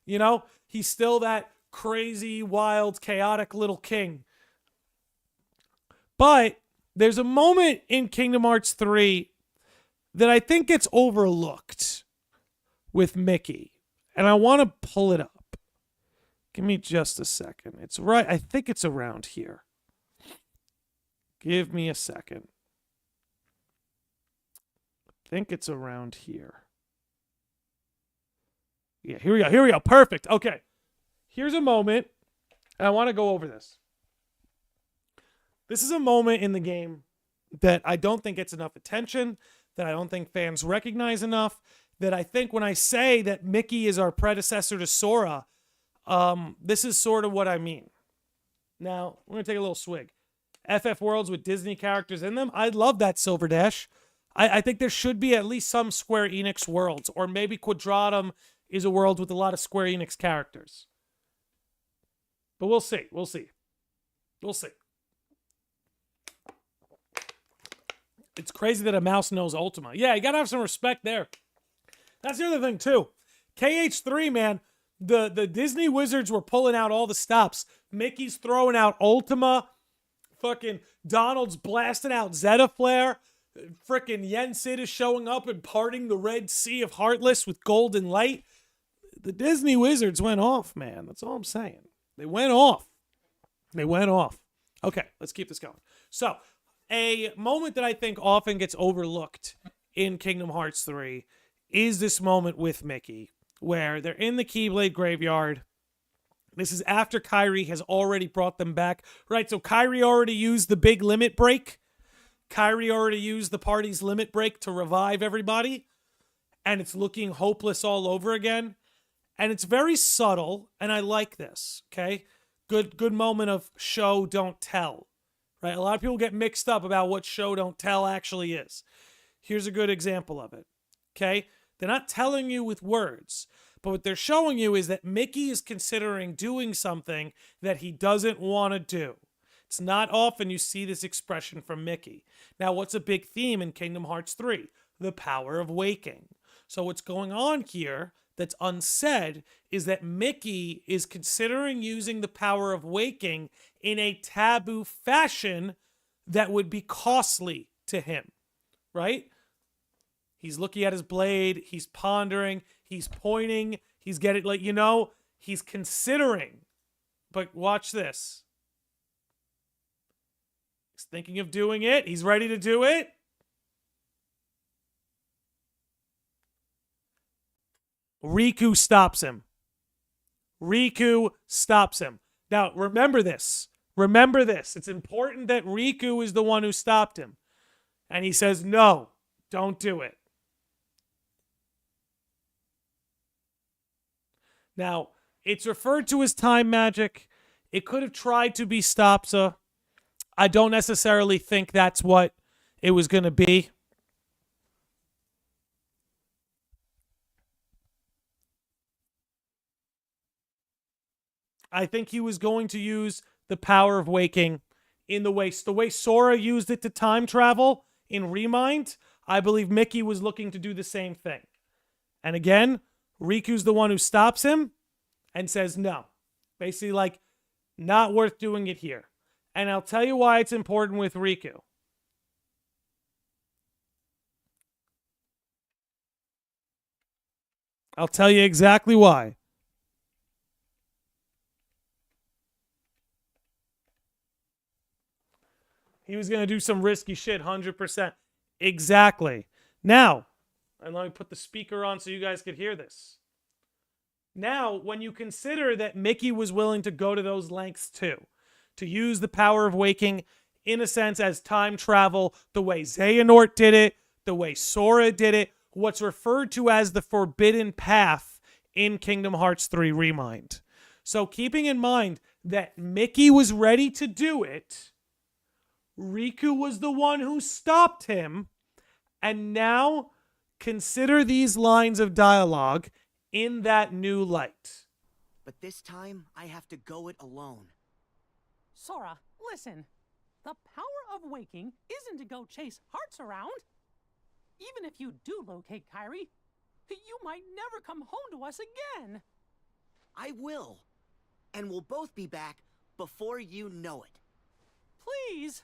S3: You know, he's still that crazy, wild, chaotic little king. But there's a moment in Kingdom Hearts 3 that I think gets overlooked with Mickey. And I want to pull it up. Give me just a second. It's right. I think it's around here. Give me a second. I think it's around here. Yeah, here we go. Here we go. Perfect. Okay. Here's a moment. And I want to go over this. This is a moment in the game that I don't think gets enough attention, that I don't think fans recognize enough, that I think when I say that Mickey is our predecessor to Sora, this is sort of what I mean. Now, we're going to take a little swig. FF Worlds with Disney characters in them, I love that, Silver Dash. I think there should be at least some Square Enix worlds, or maybe Quadratum is a world with a lot of Square Enix characters. But we'll see. We'll see. We'll see. It's crazy that a mouse knows Ultima. Yeah, you got to have some respect there. That's the other thing, too. KH3, man, the Disney wizards were pulling out all the stops. Mickey's throwing out Ultima. Fucking Donald's blasting out Zeta Flare. Frickin' Yen Sid is showing up and parting the Red Sea of Heartless with golden light. The Disney wizards went off, man. That's all I'm saying. They went off. They went off. Okay, let's keep this going. So, A moment that I think often gets overlooked in Kingdom Hearts 3 is this moment with Mickey, where they're in the Keyblade graveyard. This is after Kairi has already brought them back, right? So Kairi already used the big limit break. Kairi already used the party's limit break to revive everybody, and it's looking hopeless all over again. And it's very subtle, and I like this, okay? Good moment of show, don't tell, right? A lot of people get mixed up about what show, don't tell actually is. Here's a good example of it, okay? They're not telling you with words, but what they're showing you is that Mickey is considering doing something that he doesn't want to do. It's not often you see this expression from Mickey. Now, what's a big theme in Kingdom Hearts 3? The power of waking. So what's going on here that's unsaid is that Mickey is considering using the power of waking in a taboo fashion that would be costly to him, right? He's looking at his blade, he's pondering, he's pointing, he's getting, like, he's considering. But watch this. He's thinking of doing it. He's ready to do it. Riku stops him. Riku stops him. Now, remember this. Remember this. It's important that Riku is the one who stopped him. And he says, no, don't do it. Now, it's referred to as time magic. It could have tried to be Stopsa. I don't necessarily think that's what it was going to be. I think he was going to use the power of waking in the way Sora used it to time travel in Remind. I believe Mickey was looking to do the same thing. And again, Riku's the one who stops him and says no. Basically, like, not worth doing it here. And I'll tell you why it's important with Riku. I'll tell you exactly why. He was going to do some risky shit, 100%. Exactly. Now, and let me put the speaker on so you guys could hear this. Now, when you consider that Mickey was willing to go to those lengths too, to use the power of waking, in a sense, as time travel, the way Xehanort did it, the way Sora did it, what's referred to as the forbidden path in Kingdom Hearts 3 Remind. So keeping in mind that Mickey was ready to do it, Riku was the one who stopped him, and now consider these lines of dialogue in that new light.
S4: But this time, I have to go it alone.
S5: Sora, listen. The power of waking isn't to go chase hearts around. Even if you do locate Kairi, you might never come home to us again.
S4: I will. And we'll both be back before you know it.
S5: Please.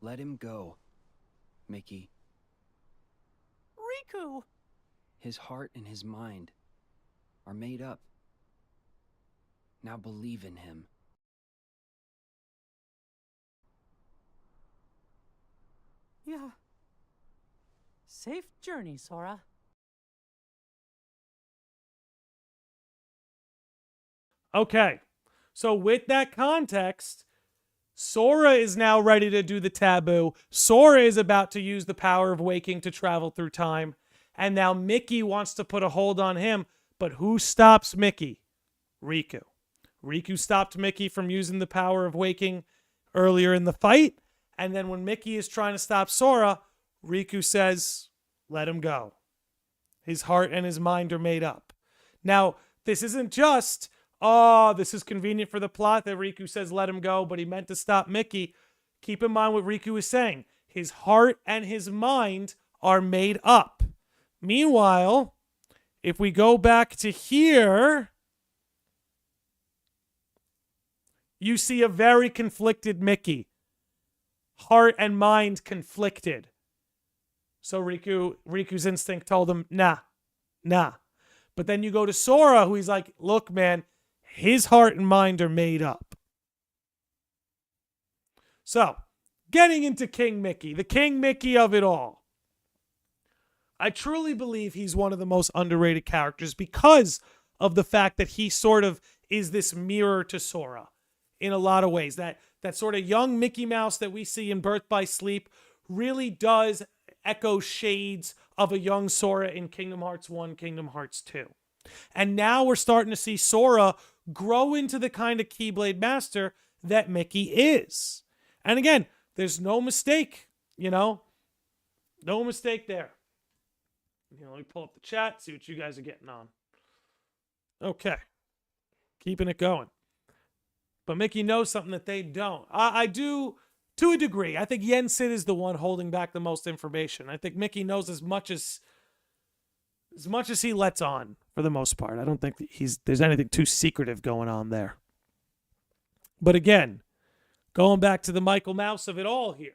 S6: Let him go, Mickey.
S5: Riku!
S6: His heart and his mind are made up. Now believe in him.
S5: Yeah. Safe journey, Sora.
S3: Okay, so with that context, Sora is now ready to do the taboo. Sora is about to use the power of waking to travel through time. And now Mickey wants to put a hold on him. But who stops Mickey? Riku. Riku stopped Mickey from using the power of waking earlier in the fight. And then when Mickey is trying to stop Sora, Riku says, let him go. His heart and his mind are made up. Now, this isn't just, oh, this is convenient for the plot that Riku says let him go, but he meant to stop Mickey. Keep in mind what Riku is saying. His heart and his mind are made up. Meanwhile, if we go back to here, you see a very conflicted Mickey. Heart and mind conflicted. So Riku's instinct told him, nah. But then you go to Sora, who he's like, look, man, His heart and mind are made up. So, getting into King Mickey, the King Mickey of it all. I truly believe he's one of the most underrated characters because of the fact that he sort of is this mirror to Sora in a lot of ways. That sort of young Mickey Mouse that we see in Birth by Sleep really does echo shades of a young Sora in Kingdom Hearts 1, Kingdom Hearts 2. And now we're starting to see Sora grow into the kind of Keyblade Master that Mickey is. And again, there's no mistake, no mistake there. Let me pull up the chat, see what you guys are getting on. Okay. Keeping it going. But Mickey knows something that they don't. I do, to a degree. I think Yen Sid is the one holding back the most information. I think Mickey knows as much as he lets on, for the most part. I don't think that there's anything too secretive going on there. But again, going back to the Michael Mouse of it all here.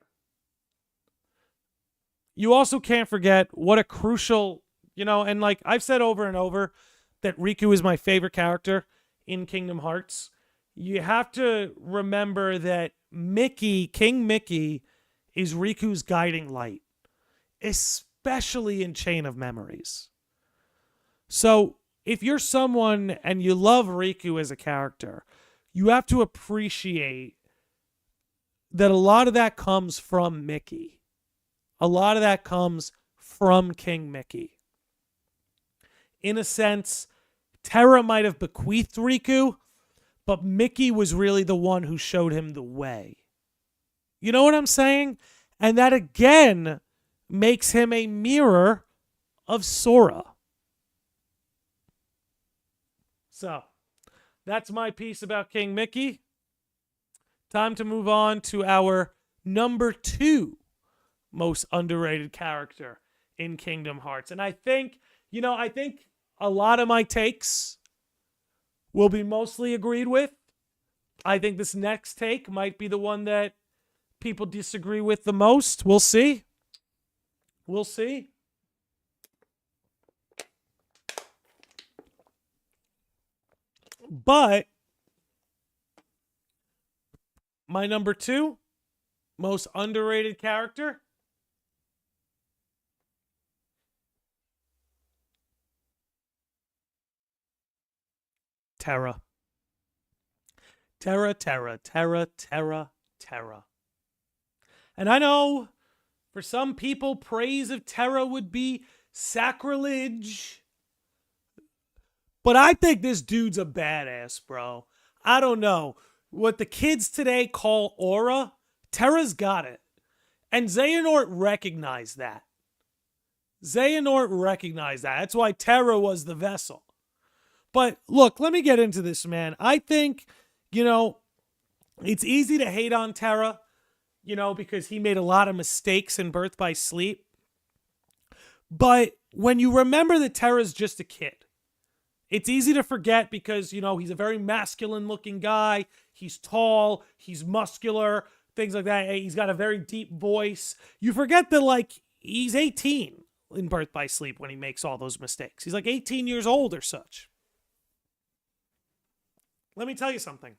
S3: You also can't forget what a crucial, and like I've said over and over that Riku is my favorite character in Kingdom Hearts. You have to remember that King Mickey, is Riku's guiding light, especially in Chain of Memories. So if you're someone and you love Riku as a character, you have to appreciate that a lot of that comes from Mickey. A lot of that comes from King Mickey. In a sense, Terra might have bequeathed Riku, but Mickey was really the one who showed him the way. You know what I'm saying? And that again makes him a mirror of Sora. So, that's my piece about King Mickey. Time to move on to our number 2 most underrated character in Kingdom Hearts. And I think a lot of my takes will be mostly agreed with. I think this next take might be the one that people disagree with the most. We'll see. We'll see. But my number 2 most underrated character, Terra. Terra. And I know for some people, praise of Terra would be sacrilege. But I think this dude's a badass, bro. I don't know. What the kids today call aura, Terra's got it. And Xehanort recognized that. That's why Terra was the vessel. But look, let me get into this, man. I think, it's easy to hate on Terra, because he made a lot of mistakes in Birth by Sleep. But when you remember that Terra's just a kid, it's easy to forget because, he's a very masculine looking guy. He's tall, he's muscular, things like that. He's got a very deep voice. You forget that, he's 18 in Birth by Sleep when he makes all those mistakes. He's 18 years old or such. Let me tell you something.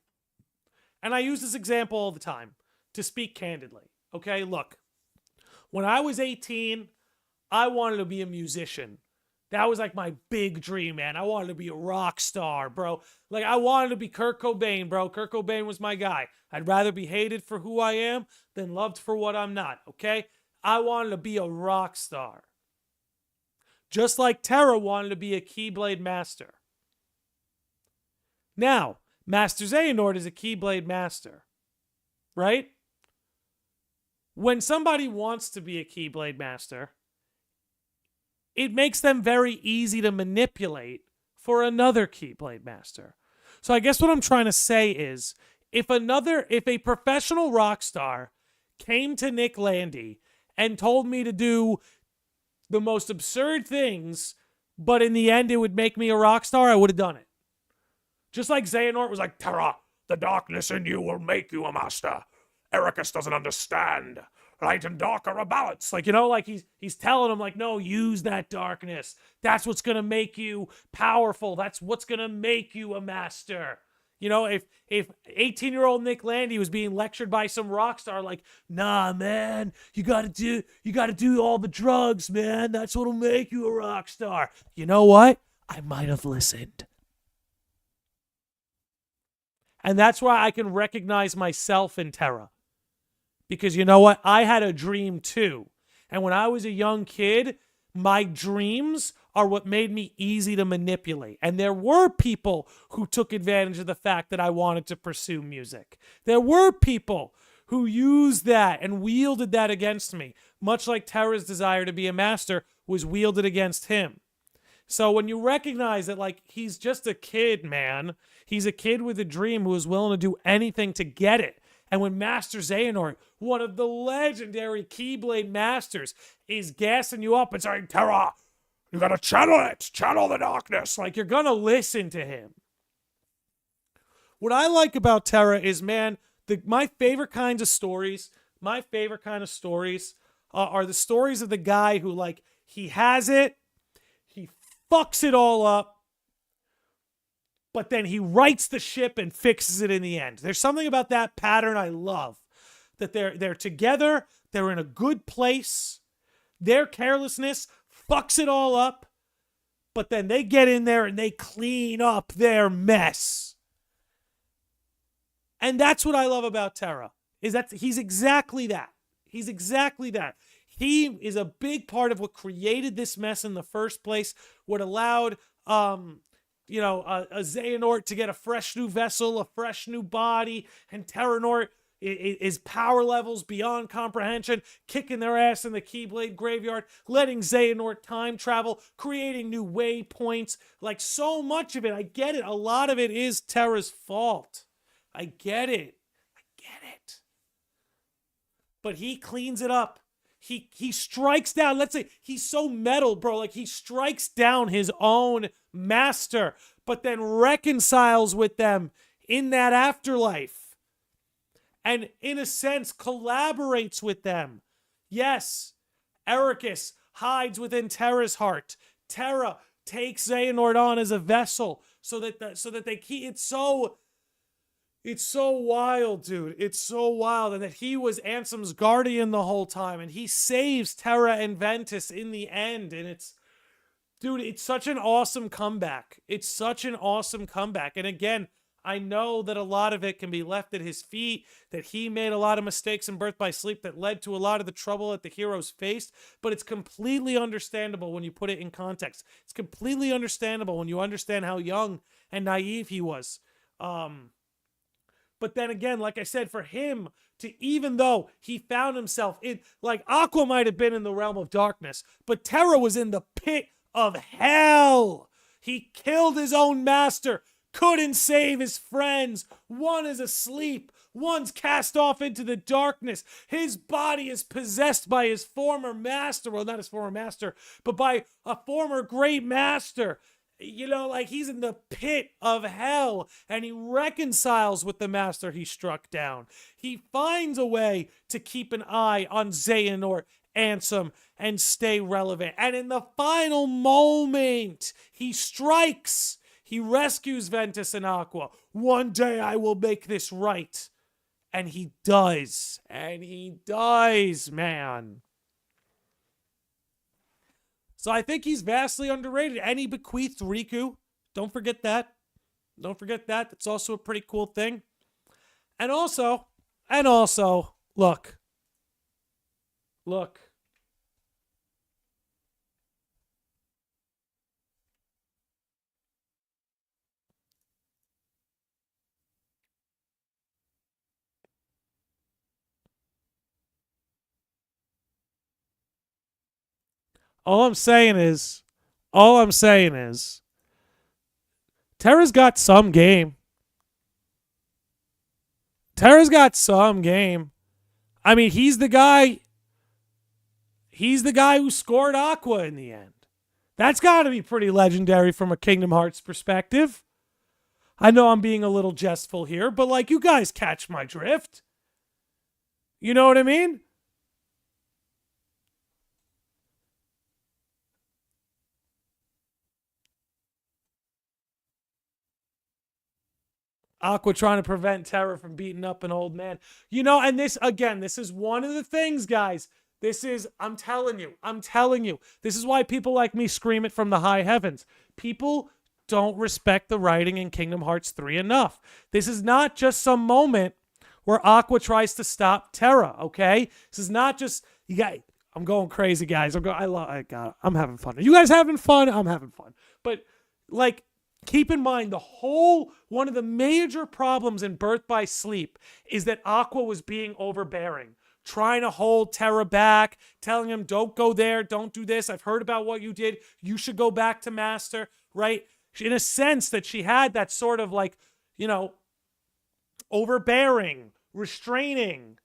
S3: And I use this example all the time to speak candidly. Okay, look. When I was 18, I wanted to be a musician. That was my big dream, man. I wanted to be a rock star, bro. I wanted to be Kurt Cobain, bro. Kurt Cobain was my guy. I'd rather be hated for who I am than loved for what I'm not, okay? I wanted to be a rock star. Just like Terra wanted to be a Keyblade Master. Now, Master Xehanort is a Keyblade Master, right? When somebody wants to be a Keyblade Master, it makes them very easy to manipulate for another Keyblade Master. So I guess what I'm trying to say is, if a professional rock star came to Nick Landy and told me to do the most absurd things, but in the end it would make me a rock star, I would have done it. Just like Xehanort was like, Terra, the darkness in you will make you a master. Ericus doesn't understand. Light and dark are a balance. He's telling him, no, use that darkness. That's what's going to make you powerful. That's what's going to make you a master. You know, if 18-year-old Nick Landy was being lectured by some rock star like, nah, man, you gotta do all the drugs, man. That's what'll make you a rock star. You know what? I might have listened. And that's why I can recognize myself in Terra. Because you know what? I had a dream too. And when I was a young kid, my dreams are what made me easy to manipulate. And there were people who took advantage of the fact that I wanted to pursue music. There were people who used that and wielded that against me, much like Terra's desire to be a master was wielded against him. So when you recognize that, like, he's just a kid, man. He's a kid with a dream who is willing to do anything to get it. And when Master Xehanort, one of the legendary Keyblade masters, is gassing you up and saying, Terra, you gotta channel it, channel the darkness. Like, you're gonna listen to him. What I like about Terra is, man, my favorite kinds of stories, are the stories of the guy who, like, he has it, he fucks it all up, but then he rights the ship and fixes it in the end. There's something about that pattern I love. That they're together, they're in a good place, their carelessness fucks it all up, but then they get in there and they clean up their mess. And that's what I love about Terra, is that he's exactly that. He's exactly that. He is a big part of what created this mess in the first place, what allowed a Xehanort to get a fresh new vessel, a fresh new body, and Terranort is power levels beyond comprehension, kicking their ass in the Keyblade graveyard, letting Xehanort time travel, creating new waypoints. Like, so much of it, I get it. A lot of it is Terra's fault. I get it. But he cleans it up. He strikes down, let's say, he's so metal, bro, like he strikes down his own master, but then reconciles with them in that afterlife. And in a sense, collaborates with them. Yes, Ericus hides within Terra's heart. Terra takes Xehanort on as a vessel so that they keep It's so wild, dude. It's so wild. And that he was Ansem's guardian the whole time. And he saves Terra and Ventus in the end. And it's such an awesome comeback. It's such an awesome comeback. And again, I know that a lot of it can be left at his feet, that he made a lot of mistakes in Birth by Sleep that led to a lot of the trouble that the heroes faced, but it's completely understandable when you put it in context. It's completely understandable when you understand how young and naive he was. But then again, like I said, for him to, even though he found himself in, like, Aqua might have been in the realm of darkness, but Terra was in the pit of hell. He killed his own master, couldn't save his friends. One is asleep, one's cast off into the darkness. His body is possessed by his former master. Well, not his former master, but by a former great master. You know, like, he's in the pit of hell, and he reconciles with the master he struck down. He finds a way to keep an eye on Xehanort, Ansem, and stay relevant. And in the final moment, he strikes. He rescues Ventus and Aqua. One day I will make this right. And he does. And he does, man. So I think he's vastly underrated. And he bequeathed Riku. Don't forget that. Don't forget that. That's also a pretty cool thing. And also, look. All I'm saying is, Terra's got some game. I mean, he's the guy who scored Aqua in the end. That's got to be pretty legendary from a Kingdom Hearts perspective. I know I'm being a little jestful here, but, like, you guys catch my drift. You know what I mean? Aqua trying to prevent Terra from beating up an old man. You know, and this, again, this is one of the things, guys. This is, I'm telling you, this is why people like me scream it from the high heavens. People don't respect the writing in Kingdom Hearts 3 enough. This is not just some moment where Aqua tries to stop Terra, okay? This is not just, I'm going crazy, guys. I'm having fun. Are you guys having fun? I'm having fun. But, like, keep in mind, one of the major problems in Birth by Sleep is that Aqua was being overbearing, trying to hold Terra back, telling him, don't go there, don't do this. I've heard about what you did. You should go back to Master, right? In a sense that she had that sort of like, you know, overbearing, restraining.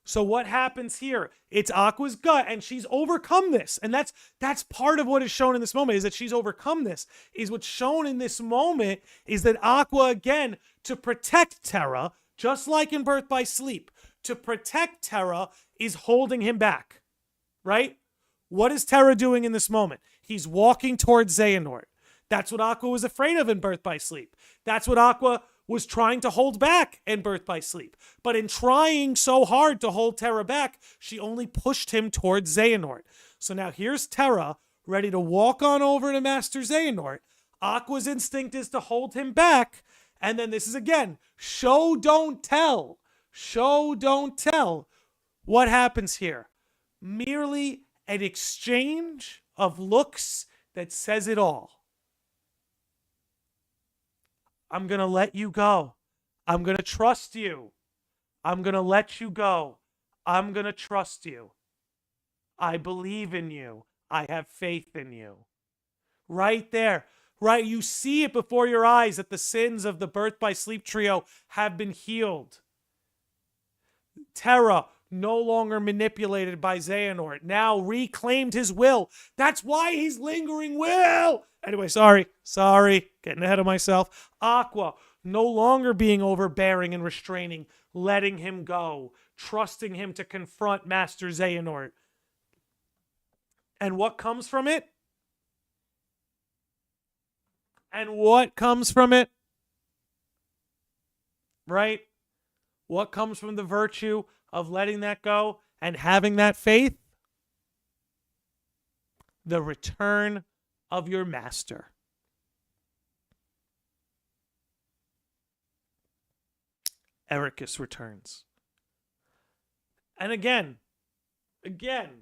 S3: So what happens here? It's Aqua's gut, and she's overcome this. And that's part of what is shown in this moment, is that she's overcome this. Is what's shown in this moment is that Aqua, again, to protect Terra, just like in Birth by Sleep, to protect Terra is holding him back, right? What is Terra doing in this moment? He's walking towards Xehanort. That's what Aqua was afraid of in Birth by Sleep. That's what Aqua was trying to hold back in Birth by Sleep. But in trying so hard to hold Terra back, she only pushed him towards Xehanort. So now here's Terra, ready to walk on over to Master Xehanort. Aqua's instinct is to hold him back. And then this is, again, show, don't tell. Show, don't tell. What happens here? Merely an exchange of looks that says it all. I'm going to let you go. I'm going to trust you. I'm going to let you go. I'm going to trust you. I believe in you. I have faith in you. Right there. Right? You see it before your eyes that the sins of the Birth by Sleep trio have been healed. Terra, no longer manipulated by Xehanort, now reclaimed his will. That's why he's lingering will. Anyway, sorry, getting ahead of myself. Aqua, no longer being overbearing and restraining, letting him go, trusting him to confront Master Xehanort. And what comes from it? Right? What comes from the virtue of letting that go and having that faith? The return of your master. Ericus returns. And again,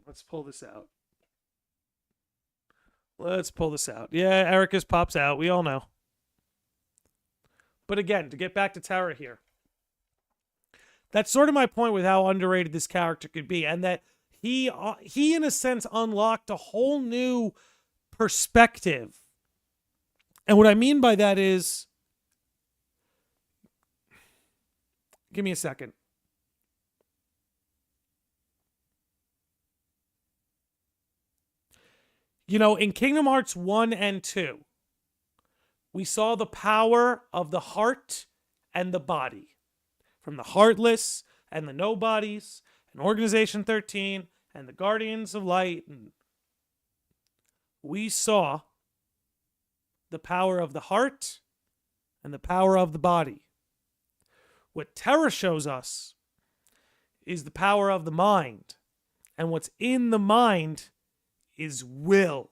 S3: let's pull this out. Yeah, Ericus pops out. We all know. But again, to get back to Terra here, that's sort of my point with how underrated this character could be, and that he in a sense unlocked a whole new perspective. And what I mean by that is, give me a second. You know, in Kingdom Hearts 1 and 2, we saw the power of the heart and the body. From the Heartless and the Nobodies and Organization 13 and the Guardians of Light. And we saw the power of the heart and the power of the body. What Terra shows us is the power of the mind. And what's in the mind is will.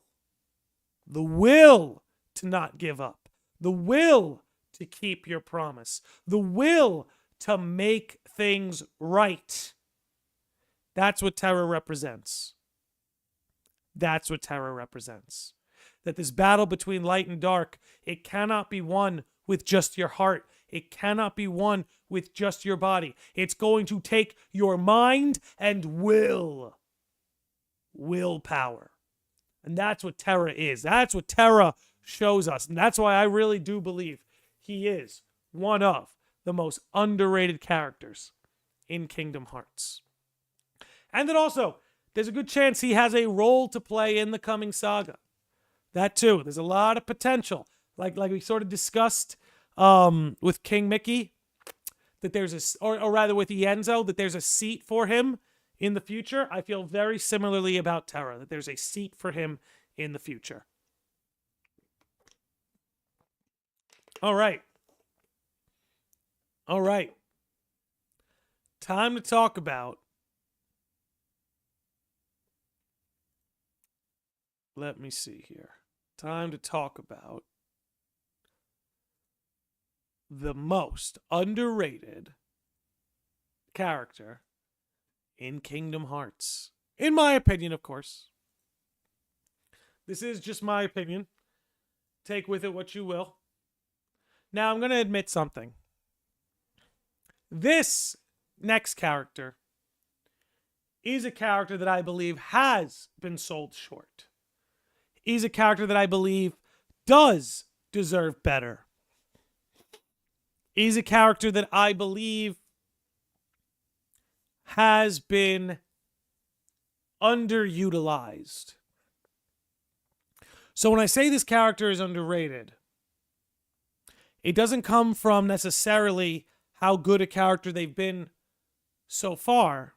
S3: The will to not give up. The will to keep your promise. The will to make things right. That's what Terra represents. That this battle between light and dark, it cannot be won with just your heart. It cannot be won with just your body. It's going to take your mind and willpower. And that's what Terra is. That's what Terra shows us. And that's why I really do believe he is one of the most underrated characters in Kingdom Hearts. And then also, there's a good chance he has a role to play in the coming saga. That too. There's a lot of potential. Like we sort of discussed with King Mickey, that there's or rather with Ienzo, that there's a seat for him in the future. I feel very similarly about Terra, that there's a seat for him in the future. All right. All right. Time to talk about. Let me see here. Time to talk about the most underrated character in Kingdom Hearts. In my opinion, of course. This is just my opinion. Take with it what you will. Now, I'm going to admit something. This next character is a character that I believe has been sold short. He's a character that I believe does deserve better. He's a character that I believe has been underutilized. So when I say this character is underrated, it doesn't come from necessarily how good a character they've been so far,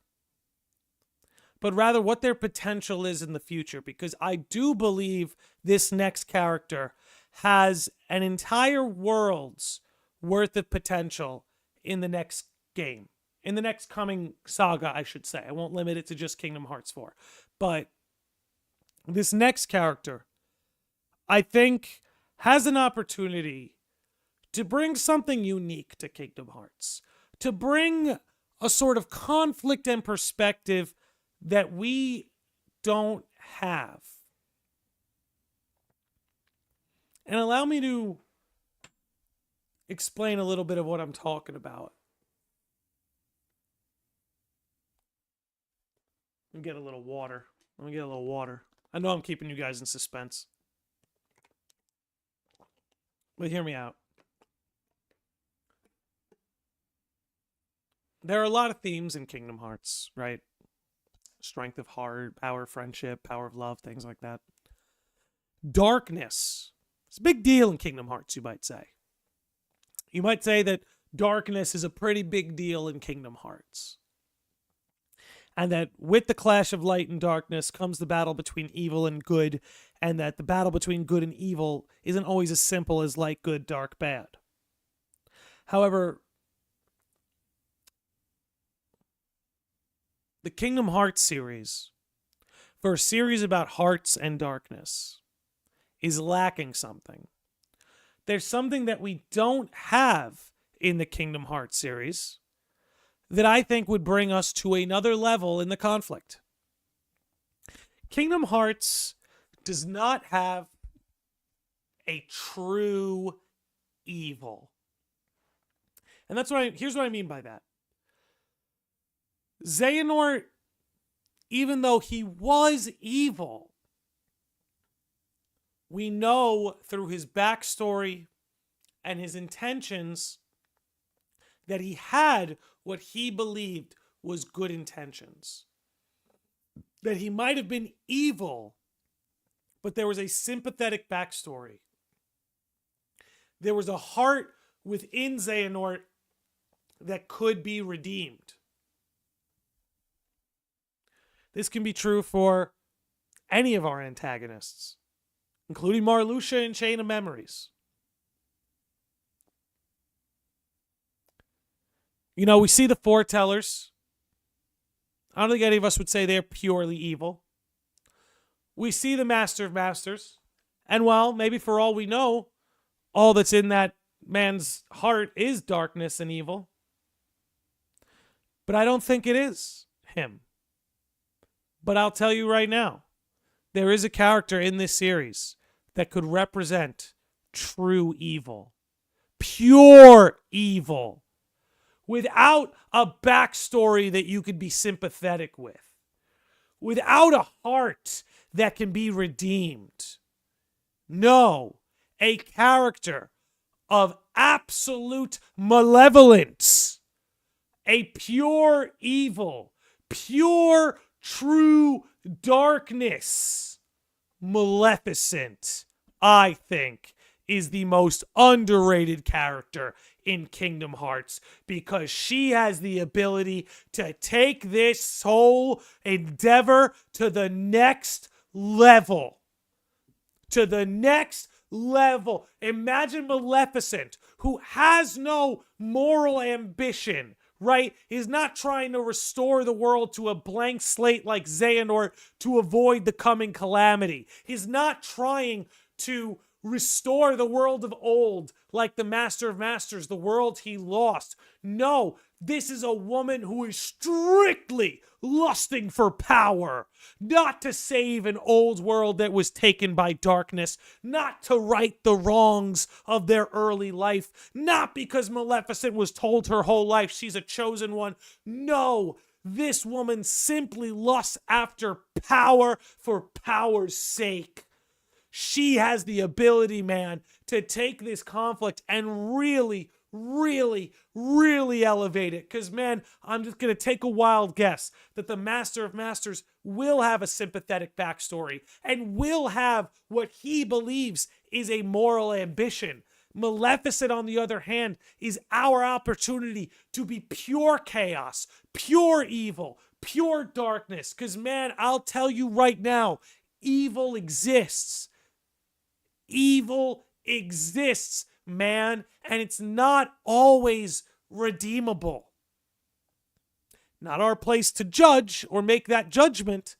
S3: but rather what their potential is in the future. Because I do believe this next character has an entire world's worth of potential in the next game. In the next coming saga, I should say. I won't limit it to just Kingdom Hearts 4. But this next character, I think, has an opportunity to bring something unique to Kingdom Hearts. To bring a sort of conflict and perspective that we don't have. And allow me to explain a little bit of what I'm talking about. Let me get a little water. I know I'm keeping you guys in suspense. But hear me out. There are a lot of themes in Kingdom Hearts, right? Strength of heart, power of friendship, power of love, things like that. Darkness. It's a big deal in Kingdom Hearts, you might say. You might say that darkness is a pretty big deal in Kingdom Hearts. And that with the clash of light and darkness comes the battle between evil and good, and that the battle between good and evil isn't always as simple as light, good, dark, bad. However, the Kingdom Hearts series, for a series about hearts and darkness, is lacking something. There's something that we don't have in the Kingdom Hearts series that I think would bring us to another level in the conflict. Kingdom Hearts does not have a true evil. And here's what I mean by that. Xehanort, even though he was evil, we know through his backstory and his intentions that he had what he believed was good intentions. That he might have been evil, but there was a sympathetic backstory. There was a heart within Xehanort that could be redeemed. This can be true for any of our antagonists, including Marluxia in Chain of Memories. You know, we see the foretellers. I don't think any of us would say they're purely evil. We see the Master of Masters. And well, maybe for all we know, all that's in that man's heart is darkness and evil. But I don't think it is him. But I'll tell you right now, there is a character in this series that could represent true evil. Pure evil. Without a backstory that you could be sympathetic with. Without a heart that can be redeemed. No, a character of absolute malevolence. A pure evil. Pure, true darkness. Maleficent, I think, is the most underrated character in Kingdom Hearts because she has the ability to take this whole endeavor to the next level. To the next level. Imagine Maleficent, who has no moral ambition, right? Is not trying to restore the world to a blank slate like Xehanort to avoid the coming calamity. He's not trying to restore the world of old like the Master of Masters, the world he lost. No, this is a woman who is strictly lusting for power, not to save an old world that was taken by darkness, not to right the wrongs of their early life, not because Maleficent was told her whole life she's a chosen one. No, this woman simply lusts after power for power's sake. She has the ability, man, to take this conflict and really elevate it. Because, man, I'm just going to take a wild guess that the Master of Masters will have a sympathetic backstory and will have what he believes is a moral ambition. Maleficent, on the other hand, is our opportunity to be pure chaos, pure evil, pure darkness. Because, man, I'll tell you right now, evil exists. Evil exists, man, and it's not always redeemable. Not our place to judge or make that judgment,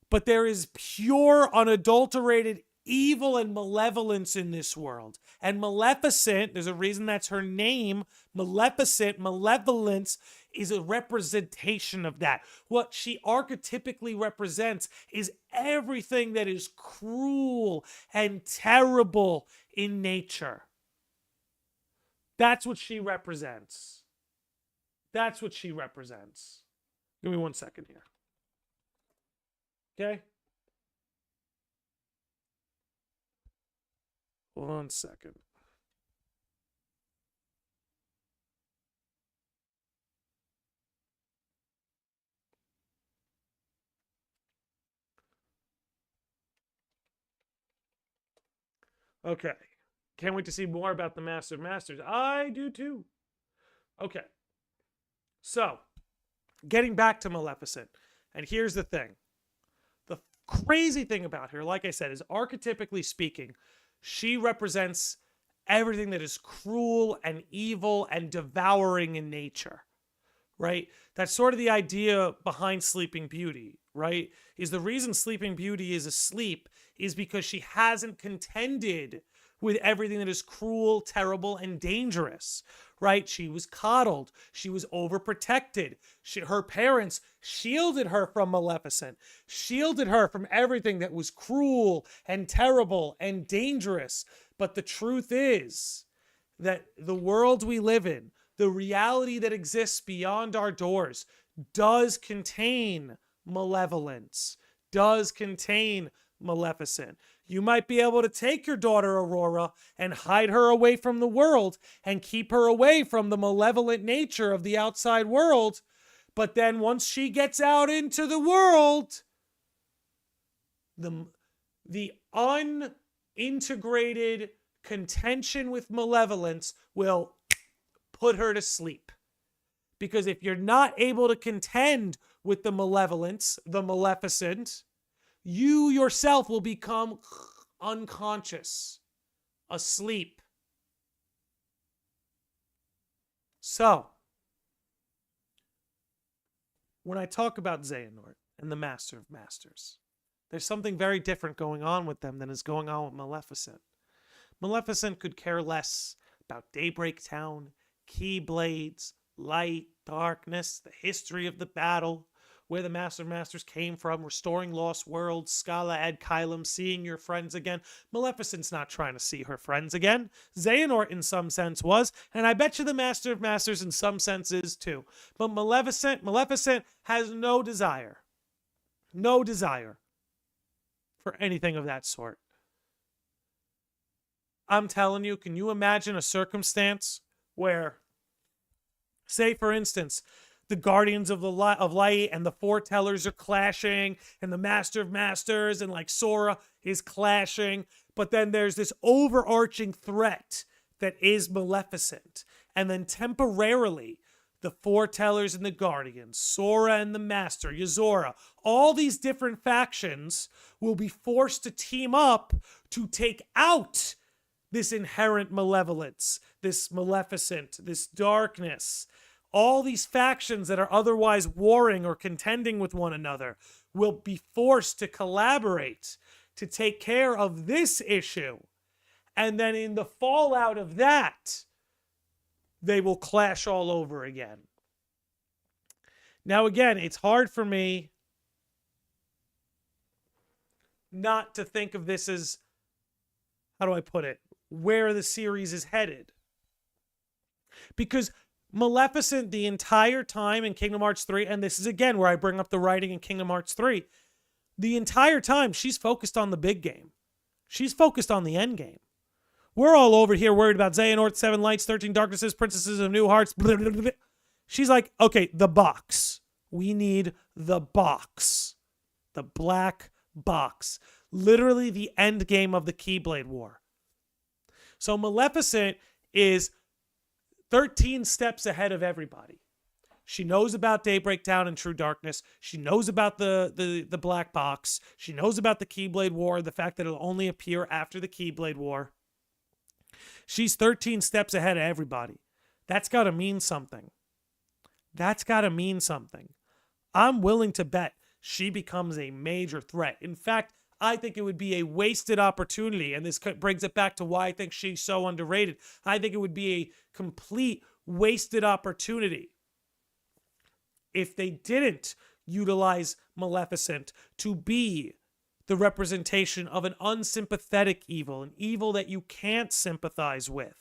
S3: but there is pure, unadulterated evil and malevolence in this world. And Maleficent, there's a reason that's her name, Maleficent, malevolence, is a representation of that. What she archetypically represents is everything that is cruel and terrible in nature. That's what she represents. That's what she represents. Give me 1 second here. Okay? 1 second. Okay. Can't wait to see more about the Master of Masters. I do too. Okay. So, getting back to Maleficent. And here's the thing. The crazy thing about her, like I said, is archetypically speaking, she represents everything that is cruel and evil and devouring in nature, right? That's sort of the idea behind Sleeping Beauty, right? Is the reason Sleeping Beauty is asleep is because she hasn't contended with everything that is cruel, terrible, and dangerous, right? She was coddled. She was overprotected. Her parents shielded her from Maleficent, shielded her from everything that was cruel and terrible and dangerous. But the truth is that the world we live in, the reality that exists beyond our doors, does contain malevolence, does contain Maleficent. You might be able to take your daughter Aurora and hide her away from the world and keep her away from the malevolent nature of the outside world. But then once she gets out into the world, the unintegrated contention with malevolence will put her to sleep. Because if you're not able to contend with the malevolence, the Maleficent, you yourself will become unconscious, asleep. So, when I talk about Xehanort and the Master of Masters, there's something very different going on with them than is going on with Maleficent. Maleficent could care less about Daybreak Town, Keyblades, light, darkness, the history of the battle, where the Master of Masters came from, restoring lost worlds, Scala ad Caelum, seeing your friends again. Maleficent's not trying to see her friends again. Xehanort in some sense was, and I bet you the Master of Masters in some sense is too. But Maleficent has no desire for anything of that sort. I'm telling you, can you imagine a circumstance where, say for instance, the Guardians of Light and the Foretellers are clashing, and the Master of Masters and like Sora is clashing, but then there's this overarching threat that is Maleficent, and then temporarily the Foretellers and the Guardians, Sora and the Master, Yozora, all these different factions will be forced to team up to take out this inherent malevolence, this Maleficent, this darkness. All these factions that are otherwise warring or contending with one another will be forced to collaborate to take care of this issue. And then in the fallout of that, they will clash all over again. Now, again, it's hard for me not to think of this as, how do I put it, where the series is headed. Because Maleficent, the entire time in Kingdom Hearts 3, and this is again where I bring up the writing in Kingdom Hearts 3, the entire time she's focused on the big game. She's focused on the end game. We're all over here worried about Xehanort, 7 Lights, 13 Darknesses, Princesses of New Hearts. Blah, blah, blah, blah. She's like, okay, the box. We need the box. The black box. Literally the end game of the Keyblade War. So Maleficent is 13 steps ahead of everybody. She knows about Daybreak Town and True Darkness. She knows about the black box. She knows about the Keyblade War, the fact that it'll only appear after the Keyblade War. She's 13 steps ahead of everybody. That's got to mean something. That's got to mean something. I'm willing to bet she becomes a major threat. In fact, I think it would be a wasted opportunity, and this brings it back to why I think she's so underrated. I think it would be a complete wasted opportunity if they didn't utilize Maleficent to be the representation of an unsympathetic evil, an evil that you can't sympathize with,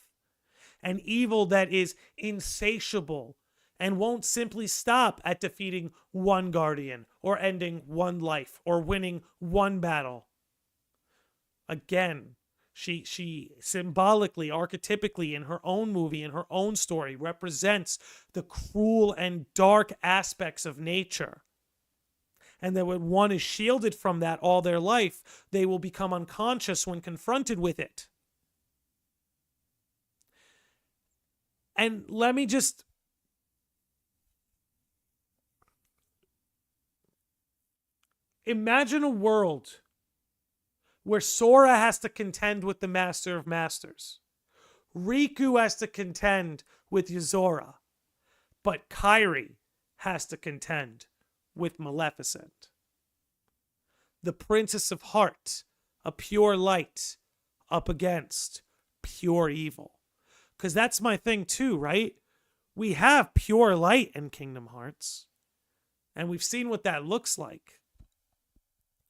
S3: an evil that is insatiable and won't simply stop at defeating one guardian or ending one life or winning one battle. Again, she symbolically, archetypically, in her own movie, in her own story, represents the cruel and dark aspects of nature. And that when one is shielded from that all their life, they will become unconscious when confronted with it. And let me just... imagine a world where Sora has to contend with the Master of Masters. Riku has to contend with Yozora. But Kairi has to contend with Maleficent. The Princess of Heart, a pure light, up against pure evil. Because that's my thing too, right? We have pure light in Kingdom Hearts. And we've seen what that looks like.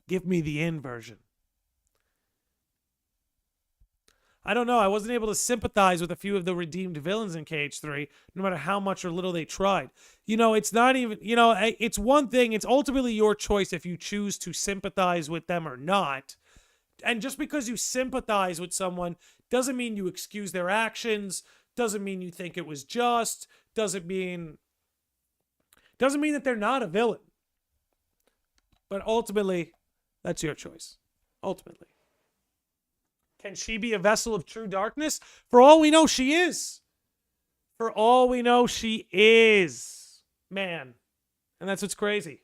S3: Give me the inversion. I don't know. I wasn't able to sympathize with a few of the redeemed villains in KH3, no matter how much or little they tried. You know, it's not even, you know, it's one thing. It's ultimately your choice if you choose to sympathize with them or not. And just because you sympathize with someone doesn't mean you excuse their actions, doesn't mean you think it was just, doesn't mean that they're not a villain. But ultimately, that's your choice. Ultimately. Can she be a vessel of true darkness? For all we know, she is. For all we know, she is. Man. And that's what's crazy.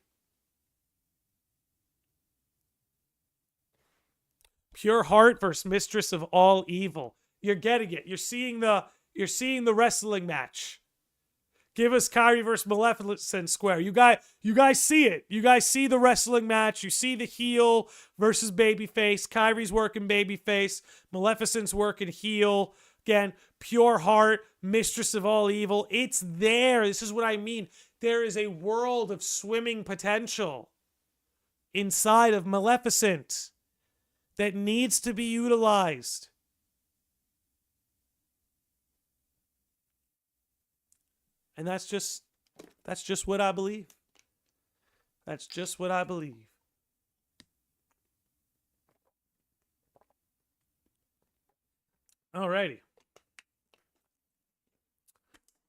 S3: Pure heart versus mistress of all evil. You're getting it. You're seeing the wrestling match. Give us Kairi versus Maleficent square. You guys see it. You guys see the wrestling match. You see the heel versus babyface. Kairi's working babyface. Maleficent's working heel. Again, pure heart, mistress of all evil. It's there. This is what I mean. There is a world of swimming potential inside of Maleficent that needs to be utilized. And that's just what I believe. That's just what I believe. Alrighty.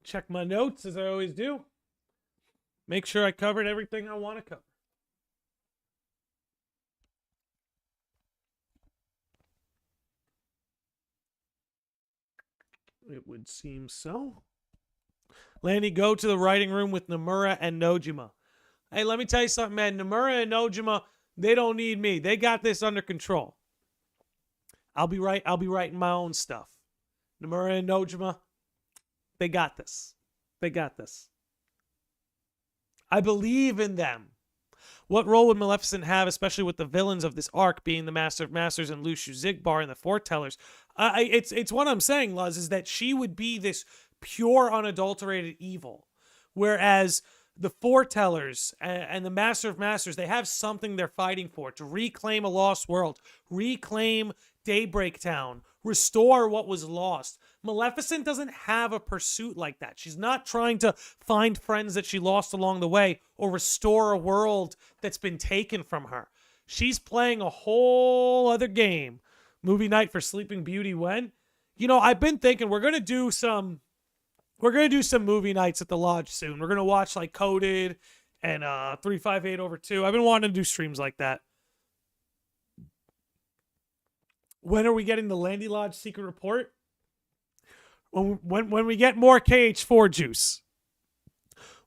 S3: Check my notes as I always do. Make sure I covered everything I want to cover. It would seem so. Landy, go to the writing room with Nomura and Nojima. Hey, let me tell you something, man. Nomura and Nojima, they don't need me. They got this under control. I'll be writing my own stuff. Nomura and Nojima, they got this. They got this. I believe in them. What role would Maleficent have, especially with the villains of this arc being the Master of Masters and Lucius Zigbar and the Foretellers? It's what I'm saying, Luz, is that she would be this pure, unadulterated evil. Whereas the Foretellers and the Master of Masters, they have something they're fighting for, to reclaim a lost world, reclaim Daybreak Town, restore what was lost. Maleficent doesn't have a pursuit like that. She's not trying to find friends that she lost along the way or restore a world that's been taken from her. She's playing a whole other game. Movie night for Sleeping Beauty when? You know, I've been thinking we're going to do some movie nights at the lodge soon. We're going to watch like Coded and 358/2. I've been wanting to do streams like that. When are we getting the Landy Lodge secret report? When we get more KH4 juice.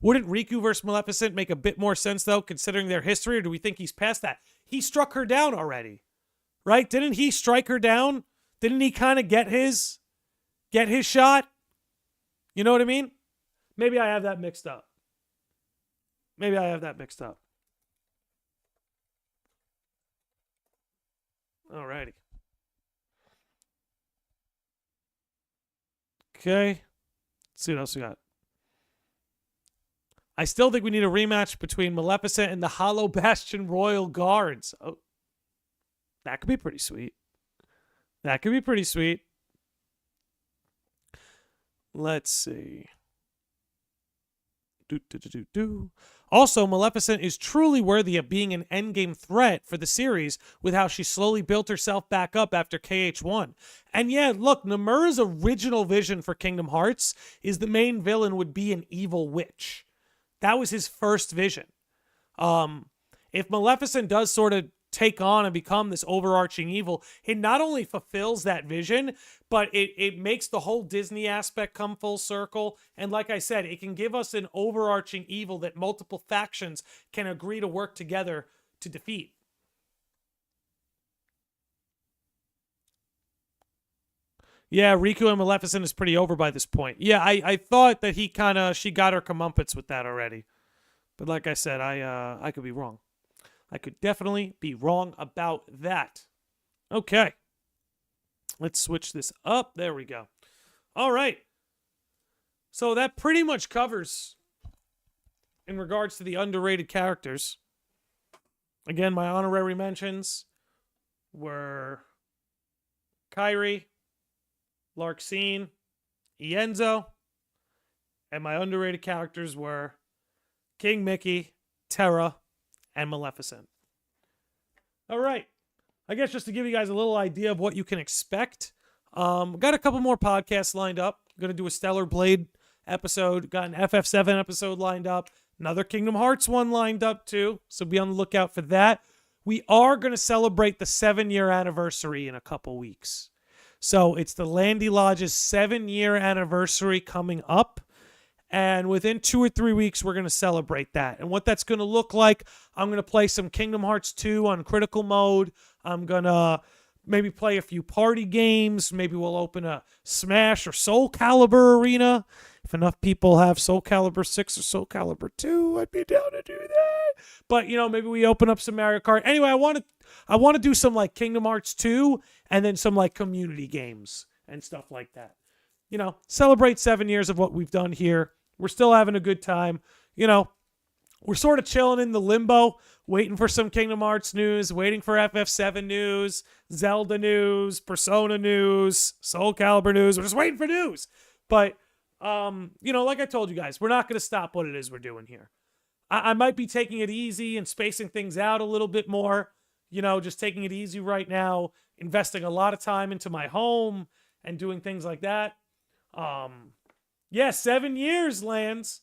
S3: Wouldn't Riku versus Maleficent make a bit more sense, though, considering their history, or do we think he's past that? He struck her down already, right? Didn't he strike her down? Didn't he kind of get his shot? You know what I mean? Maybe I have that mixed up. Alrighty. Okay. Let's see what else we got. I still think we need a rematch between Maleficent and the Hollow Bastion Royal Guards. Oh, that could be pretty sweet. Let's see. Also, Maleficent is truly worthy of being an endgame threat for the series with how she slowly built herself back up after KH1. And yeah, look, Nomura's original vision for Kingdom Hearts is the main villain would be an evil witch. That was his first vision. If Maleficent does sort of take on and become this overarching evil, it not only fulfills that vision, but it makes the whole Disney aspect come full circle. And like I said, it can give us an overarching evil that multiple factions can agree to work together to defeat. Yeah, Riku and Maleficent is pretty over by this point. Yeah, I thought that she got her comeuppance with that already. But like I said, I could be wrong. I could definitely be wrong about that. Okay. Let's switch this up. There we go. All right. So that pretty much covers in regards to the underrated characters. Again, my honorary mentions were Kairi, Larxene, Ienzo, and my underrated characters were King Mickey, Terra, and Maleficent. All right. I guess just to give you guys a little idea of what you can expect, got a couple more podcasts lined up. I'm going to do a Stellar Blade episode. Got an FF7 episode lined up. Another Kingdom Hearts one lined up too. So be on the lookout for that. We are going to celebrate the 7-year anniversary in a couple weeks. So it's the Landy Lodge's 7-year anniversary coming up. And within 2 or 3 weeks, we're going to celebrate that. And what that's going to look like, I'm going to play some Kingdom Hearts 2 on critical mode. I'm going to maybe play a few party games. Maybe we'll open a Smash or Soul Calibur arena. If enough people have Soul Calibur 6 or Soul Calibur 2, I'd be down to do that. But, you know, maybe we open up some Mario Kart. Anyway, I want to do some like Kingdom Hearts 2 and then some like community games and stuff like that. You know, celebrate 7 years of what we've done here. We're still having a good time. You know, we're sort of chilling in the limbo, waiting for some Kingdom Hearts news, waiting for FF7 news, Zelda news, Persona news, Soul Calibur news. We're just waiting for news. But, you know, like I told you guys, we're not going to stop what it is we're doing here. I might be taking it easy and spacing things out a little bit more. You know, just taking it easy right now, investing a lot of time into my home and doing things like that. Yeah, 7 years, Lance.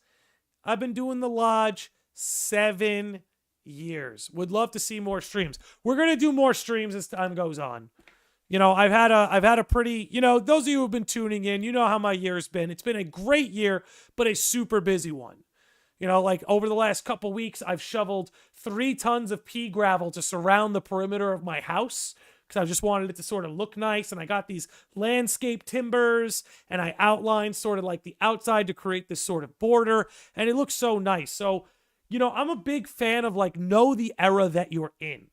S3: I've been doing the Lodge 7 years. Would love to see more streams. We're going to do more streams as time goes on. I've had a pretty, those of you who've been tuning in, you know how my year's been. It's been a great year, but a super busy one. Like over the last couple weeks, I've shoveled 3 tons of pea gravel to surround the perimeter of my house because I just wanted it to sort of look nice. And I got these landscape timbers and I outlined sort of like the outside to create this sort of border. And it looks so nice. So, I'm a big fan of like, know the era that you're in.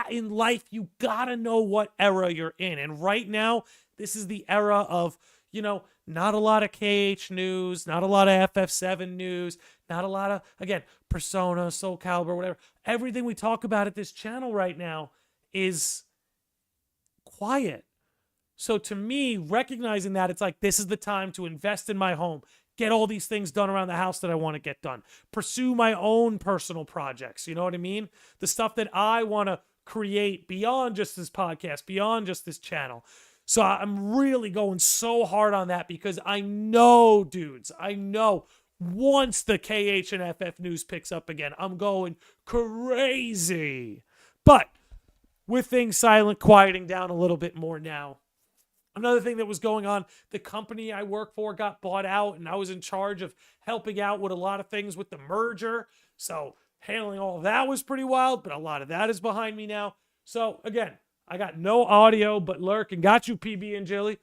S3: In life, you gotta know what era you're in. And right now, this is the era of, not a lot of KH news, not a lot of FF7 news, not a lot of, again, Persona, Soul Calibur, whatever. Everything we talk about at this channel right now is quiet. So to me, recognizing that, it's like, this is the time to invest in my home, get all these things done around the house that I want to get done, pursue my own personal projects. You know what I mean? The stuff that I want to create beyond just this podcast, beyond just this channel. So I'm really going so hard on that because I know, dudes, once the KH and FF news picks up again, I'm going crazy. But with things silent, quieting down a little bit more now. Another thing that was going on, the company I work for got bought out, and I was in charge of helping out with a lot of things with the merger. So handling all of that was pretty wild, but a lot of that is behind me now. So again, I got no audio, but lurk and got you, PB and Jilly.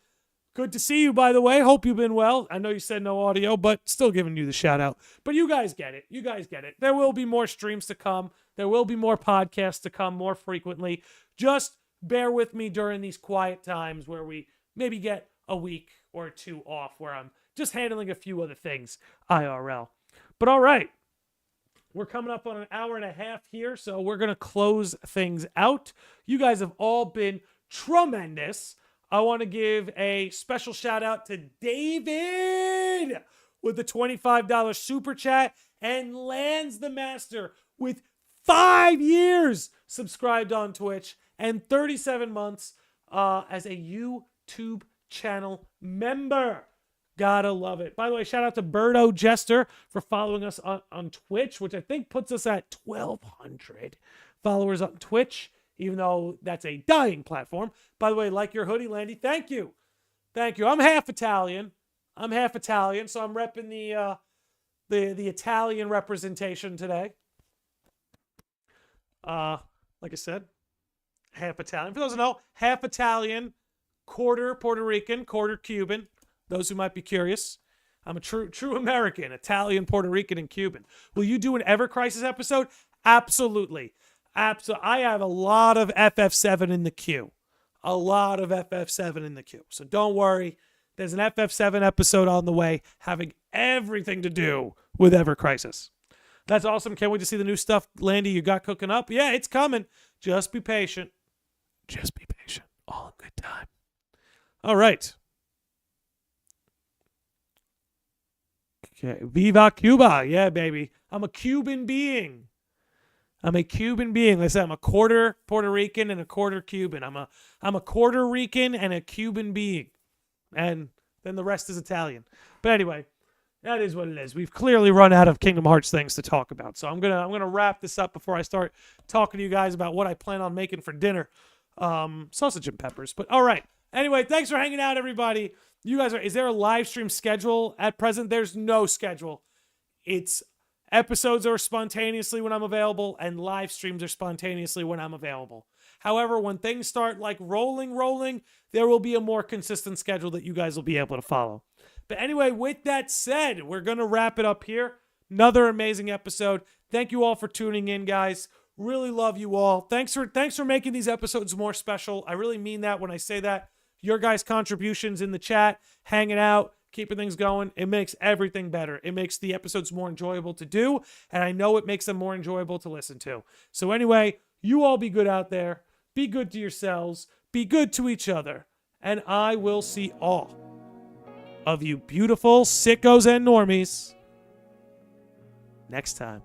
S3: Good to see you, by the way. Hope you've been well. I know you said no audio, but still giving you the shout out. But you guys get it. You guys get it. There will be more streams to come. There will be more podcasts to come more frequently. Just bear with me during these quiet times where we maybe get a week or 2 off where I'm just handling a few other things IRL. But all right. We're coming up on an hour and a half here, so we're going to close things out. You guys have all been tremendous. I want to give a special shout out to David with the $25 super chat and Lands the Master with 5 years subscribed on Twitch and 37 months as a YouTube channel member. Gotta love it. By the way, shout out to Birdo Jester for following us on Twitch, which I think puts us at 1,200 followers on Twitch, even though that's a dying platform. By the way, like your hoodie, Landy. Thank you. Thank you. I'm half Italian, so I'm repping the Italian representation today. Like I said, half Italian. For those who know, half Italian, quarter Puerto Rican, quarter Cuban. Those who might be curious, I'm a true American, Italian, Puerto Rican, and Cuban. Will you do an Ever Crisis episode? Absolutely. I have a lot of FF7 in the queue. So don't worry. There's an FF7 episode on the way having everything to do with Ever Crisis. That's awesome. Can't wait to see the new stuff, Landy, you got cooking up. Yeah, it's coming. Just be patient. All in good time. All right. Okay, Viva Cuba. Yeah, baby. I'm a Cuban being. Like I said, I'm a quarter Puerto Rican and a quarter Cuban. I'm a Puerto Rican and a Cuban being. And then the rest is Italian. But anyway, that is what it is. We've clearly run out of Kingdom Hearts things to talk about. So I'm gonna wrap this up before I start talking to you guys about what I plan on making for dinner. Sausage and peppers. But all right. Anyway, thanks for hanging out, everybody. Is there a live stream schedule at present? There's no schedule. It's episodes are spontaneously when I'm available and live streams are spontaneously when I'm available. However, when things start like rolling, there will be a more consistent schedule that you guys will be able to follow. But anyway, with that said, we're going to wrap it up here. Another amazing episode. Thank you all for tuning in, guys. Really love you all. Thanks for making these episodes more special. I really mean that when I say that. Your guys' contributions in the chat, hanging out, keeping things going, it makes everything better. It makes the episodes more enjoyable to do, and I know it makes them more enjoyable to listen to. So anyway, you all be good out there. Be good to yourselves. Be good to each other. And I will see all of you beautiful sickos and normies next time.